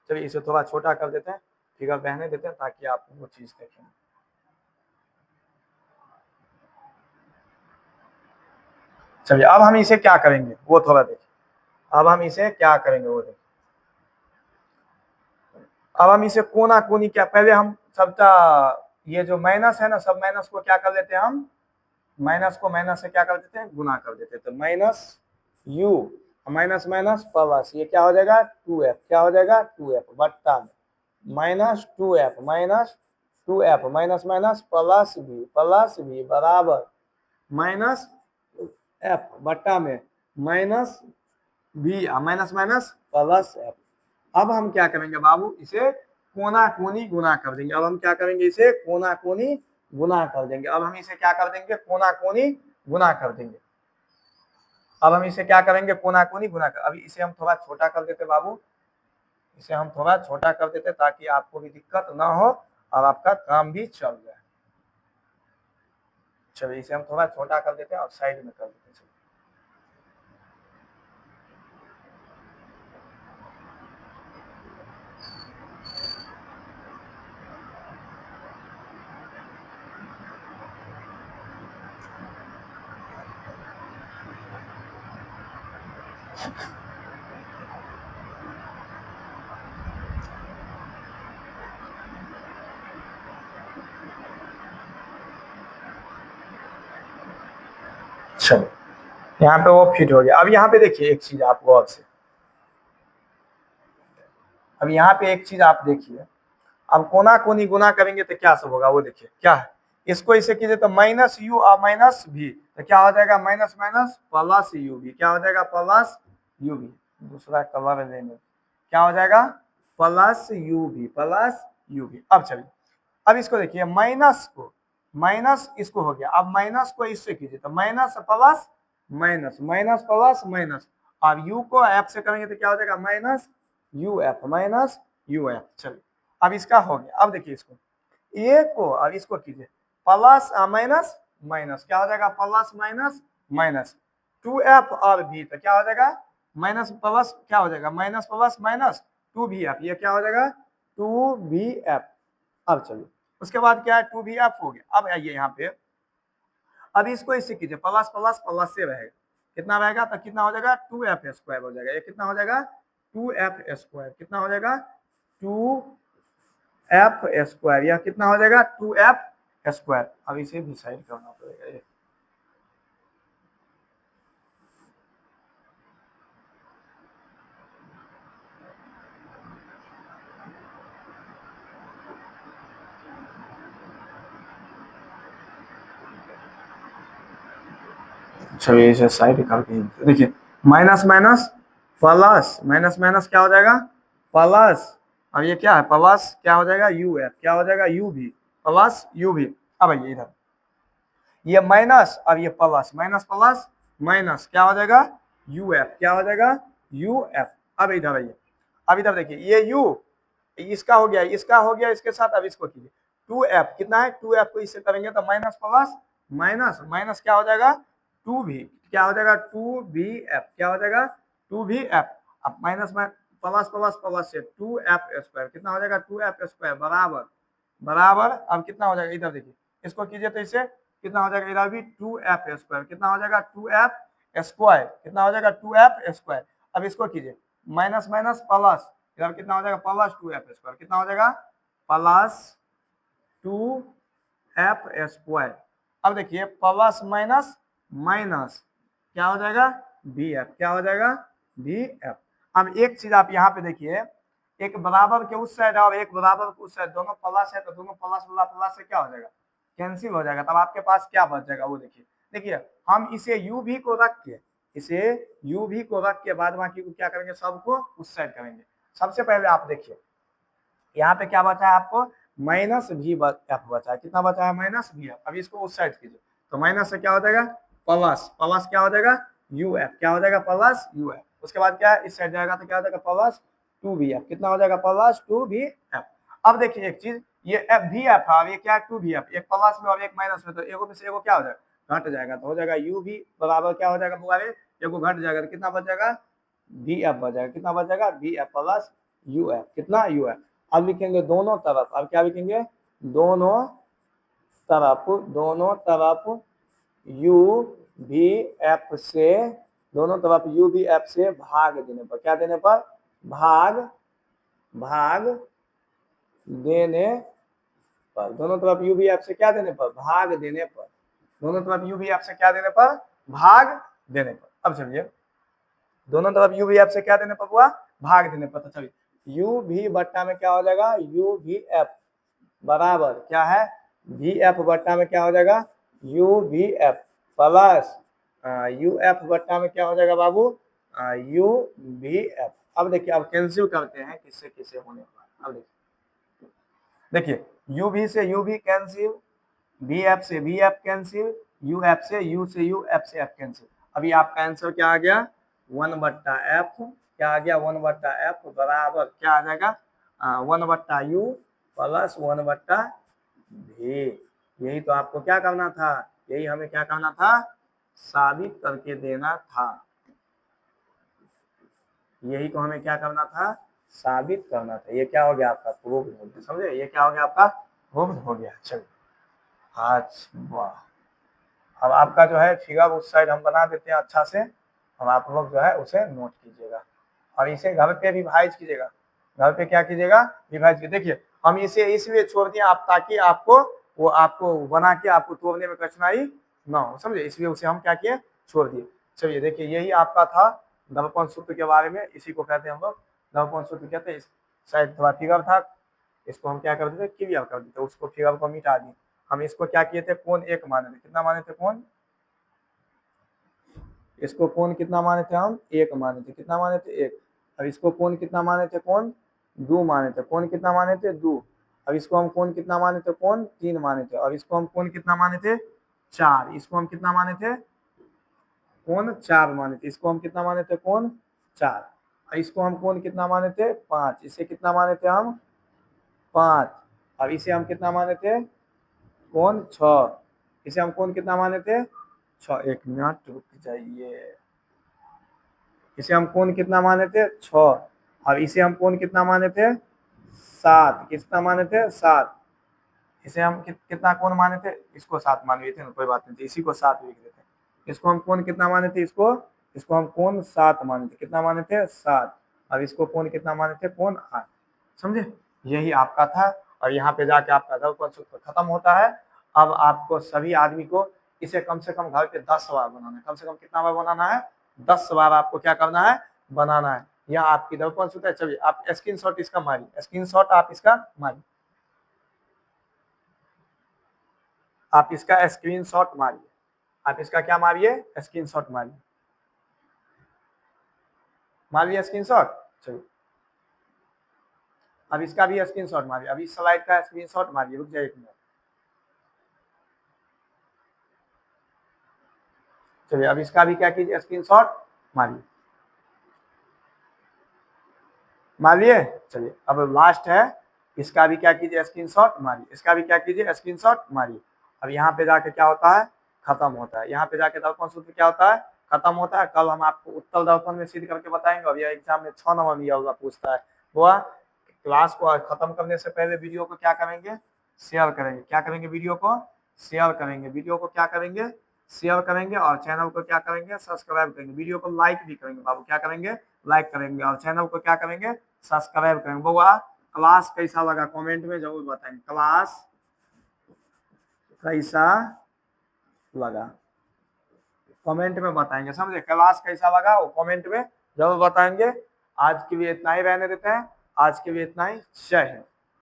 चलिए इसे थोड़ा छोटा कर देते हैं, फिगर रहने देते हैं ताकि आप वो चीज देखें। चलिए अब हम इसे क्या करेंगे वो थोड़ा देखिए, अब हम इसे क्या करेंगे वो देखिए। अब हम इसे कोना कोनी क्या, पहले हम सबका ये जो माइनस है ना, सब माइनस को क्या कर देते हैं हम, माइनस को माइनस से क्या कर देते हैं, गुना कर देते हैं। तो -u माइनस माइनस प्लस, ये क्या हो जाएगा, 2f, क्या हो जाएगा, 2f बट्टा में -2f -2f minus minus plus b बराबर -f बट्टा में -b minus minus plus f। अब हम क्या करेंगे बाबू, इसे कोना कोनी गुना कर देंगे। अब हम क्या करेंगे, इसे कोना कोनी गुना कर देंगे। अब हम इसे क्या कर देंगे, कोना कोनी गुना कर देंगे। अब हम इसे क्या करेंगे, कोना कोनी गुना कर, अभी इसे हम थोड़ा छोटा कर देते बाबू, इसे हम थोड़ा छोटा कर देते ताकि आपको भी दिक्कत ना हो और आपका काम भी चल जाए। चलिए इसे हम थोड़ा छोटा कर देते हैं और साइड में कर देते हैं। चलो यहाँ पे वो फिट हो गया। अब यहाँ पे देखिए एक चीज आप गौर से, अब यहाँ पे एक चीज आप देखिए, अब कोना कोनी गुना करेंगे तो क्या सब होगा वो देखिए, क्या है, इसको इसे कीजिए तो -u और -v, तो क्या हो जाएगा, माइनस माइनस प्लस यू भी, क्या हो जाएगा, प्लस यू भी, दूसरा कलर लेने, क्या हो जाएगा, प्लस यू भी। अब चलिए अब इसको देखिए, माइनस को माइनस इसको हो गया, अब माइनस को इससे कीजिए तो minus plus minus, minus plus minus, अब यू को एफ से करेंगे तो क्या हो जाएगा, -uf। चलिए अब इसका हो गया। अब देखिए इसको, ए को अब इसको कीजिए प्लस माइनस माइनस, क्या हो जाएगा, प्लस माइनस माइनस 2f और v, तो क्या हो जाएगा, माइनस प्लस क्या हो जाएगा, माइनस प्लस माइनस 2vf, ये क्या हो जाएगा 2vf। अब चलिए उसके बाद क्या है 2vf हो गया। अब आइए यहाँ पे, अब इसको इससे कीजिए, प्लस प्लस प्लस से रहेगा, कितना रहेगा तो कितना हो जाएगा 2f² हो जाएगा। ये कितना हो जाएगा 2f², कितना हो जाएगा 2f², यह कितना हो जाएगा 2f²। अब इसे भी साइड करना पड़ेगा ये। चलिए इसे साइड करके देखिए, minus minus plus, minus minus क्या हो जाएगा प्लस, अब ये क्या है प्लस क्या हो जाएगा uf, क्या हो जाएगा uv, प्लस uv। अब आइए इधर, ये माइनस, अब ये प्लस, माइनस प्लस माइनस क्या हो जाएगा uf, क्या हो जाएगा uf। अब इधर आइए, अब इधर देखिए, ये u इसका हो गया, इसका हो गया इसके साथ, अब इसको कीजिए 2f, कितना है 2f को इससे करेंगे तो माइनस प्लस माइनस माइनस क्या हो जाएगा 2v, क्या हो जाएगा 2vf, क्या हो जाएगा 2vf। अब माइनस प्लस प्लस प्लस से 2f², कितना हो जाएगा 2f² बराबर बराबर, अब कितना हो जाएगा इधर देखिए, इसको कीजिए तो इससे कितना हो जाएगा इधर भी 2f², कितना हो जाएगा 2f², कितना हो जाएगा 2f²। अब इसको कीजिए माइनस माइनस प्लस, इधर कितना हो जाएगा प्लस 2f², कितना हो जाएगा प्लस 2f²। अब देखिए प्लस माइनस माइनस क्या हो जाएगा vf, क्या हो जाएगा vf। अब एक चीज आप यहाँ पे देखिए, एक बराबर के उस साइड और एक बराबर के उस साइड, दोनों प्लस है तो दोनों प्लस वाला प्लस से क्या हो जाएगा कैंसिल हो जाएगा, तब आपके पास क्या बच जाएगा वो देखिए। देखिए हम इसे uv को रख के, इसे uv को रख के बाद बाकी को क्या करेंगे सबको उस साइड करेंगे। सबसे पहले आप देखिए यहाँ पे क्या बचा है आपको माइनस vf बचा है, कितना बचा है माइनस vf। अब इसको उस साइड कीजिए तो माइनस से क्या हो जाएगा प्लस, प्लस क्या हो जाएगा uf, क्या हो जाएगा प्लस uf। उसके बाद क्या है इस साइड जाएगा तो क्या हो जाएगा प्लस 2vf, कितना हो जाएगा प्लस 2vf। अब देखिए एक चीज, ये vf है, ये क्या है 2vf, एक प्लस में और एक माइनस में, तो एगो में से एगो क्या हो जाएगा घट जाएगा, तो हो जाएगा uv बराबर क्या हो जाएगा बुआरे, एगो घट जाएगा तो कितना बच जाएगा vf बच जाएगा, कितना बच जाएगा vf प्लस uf, कितना uf। अब लिखेंगे दोनों तरफ, अब क्या लिखेंगे दोनों तरफ, दोनों तरफ uvf से, दोनों तरफ uvf से भाग देने पर, क्या देने पर भाग, भाग देने पर, दोनों तरफ uvf से क्या देने पर भाग देने पर, दोनों तरफ uvf से क्या देने पर भाग देने पर। अब चलिए दोनों तरफ uvf से क्या देने पर हुआ भाग देने पर, तो चलिए uv बट्टा में क्या हो जाएगा uvf बराबर क्या है vf बट्टा में क्या हो जाएगा uvf प्लस uf बट्टा में क्या हो जाएगा बाबू uvf। अब देखिए अब कैंसिल करते हैं किससे किससे होने पर। अब देखिए uv से uv कैंसिल, vf से vf कैंसिल, uf से u से u, f से f कैंसिल। अभी आपका आंसर क्या आ गया 1/f, क्या आ गया 1/f बराबर क्या आ जाएगा 1/u प्लस 1/v। यही तो आपको क्या करना था, यही हमें क्या करना था साबित करके देना था, यही तो हमें क्या करना था साबित करना था। ये क्या हो गया आपका प्रूफ हो गया, समझे, ये क्या हो गया आपका प्रूफ हो गया। चलिए आज वाह, अब आपका जो है फिगर उस साइड हम बना देते हैं अच्छा से, अब आप लोग जो है उसे नोट कीजिएगा और इसे घर पे रिवाइज कीजिएगा, घर पे क्या कीजिएगा रिवाइज कीजिए। देखिए हम इसे इसलिए छोड़ दिए आप ताकि आपको वो आपको बना के आपको तोड़ने में कठिनाई ना हो, समझे, इसलिए उसे हम क्या किए छोड़ दिए। चलिए देखिए यही आपका था दर्पण सूत्र के बारे में, इसी को कहते हैं हम लोग दर्पण सूत्र कहते हैं। शायद थोड़ा फिगर था, इसको हम क्या कर देते क्लियर कर देते, उसको फिगर को मिटा दिए। हम इसको क्या किए थे कोण 1 माने थे, कितना माने थे कोण, इसको कोण कितना माने थे हम 1 माने थे, कितना माने थे 1। अब इसको कोण कितना माने थे कोण 2 माने थे, कोण कितना माने थे 2। अब इसको हम कोण कितना माने थे कोण 3 माने थे, और इसको हम कोण कितना माने थे 4, इसको हम कितना माने थे कोण 4 माने थे, इसको हम कितना माने थे कोण 4, और इसको हम कोण कितना माने थे 5, इसे कितना माने थे हम 5। अब इसे हम कितना माने थे कोण 6, इसे हम कोण कितना माने थे 6। 1 मिनट रुक जाइए, इसे हम कोण कितना माने थे 6, अब इसे हम कोण कितना माने थे 7, कितना माने थे 7, इसे हम कितना कोण माने थे, इसको 7 मान लिए थे, कोई बात नहीं थी, इसी को 7 लिख देते हैं। इसको हम कोण कितना माने थे, इसको हम कोण 7 माने थे, कितना माने थे 7। अब इसको कोण कितना माने थे, कोण 8। समझे, यही आपका था। और यहाँ पे जाके आपका ध्रुवकोण सूत्र खत्म होता है। अब आपको सभी आदमी को इसे कम से कम घर पे 10 बार बनाना है। कम से कम कितना बार बनाना है, 10 बार आपको क्या करना है, बनाना है। यह आपकी ध्रुवकोण सूत्र है। चलिए आप स्क्रीनशॉट इसका मारिए, स्क्रीनशॉट आप इसका मारिए, आप इसका स्क्रीनशॉट मारिए, आप इसका क्या मारिए, स्क्रीनशॉट मारिए, मारिए स्क्रीनशॉट। चलिए अब इसका भी स्क्रीनशॉट मारिए, अभी स्लाइड का स्क्रीनशॉट मारिए, रुक जाइए एक मिनट। चलिए अब इसका भी क्या कीजिए, स्क्रीनशॉट मारिए, मारिए। चलिए अब लास्ट है, इसका भी क्या कीजिए, स्क्रीनशॉट मारिए, इसका भी क्या कीजिए, स्क्रीनशॉट मारिए। अब यहाँ पे जाके क्या होता है, खत्म होता है। यहाँ पे जाके ध्रुवकोण सूत्र क्या होता है, खत्म होता है। कल हम आपको उत्तल ध्रुवकोण में सिद्ध करके बताएंगे। अब यह एग्जाम में 6 नंबर में यह पूछता है। वह क्लास को खत्म करने से पहले वीडियो को क्या करेंगे, शेयर करेंगे। क्या करेंगे, वीडियो को शेयर करेंगे, वीडियो को क्या करेंगे, शेयर करेंगे। और चैनल को क्या करेंगे, सब्सक्राइब करेंगे। वीडियो को लाइक भी करेंगे बाबू, क्या करेंगे, लाइक करेंगे। और चैनल को क्या करेंगे, सब्सक्राइब करेंगे। बउआ क्लास कैसा लगा कमेंट में जरूर बताएंगे, क्लास कैसा लगा कमेंट में बताएंगे। समझे, क्लास कैसा लगा वो कमेंट में जरूर बताएंगे। आज के लिए इतना ही रहने देते हैं, आज के लिए इतना ही। जय हिंद।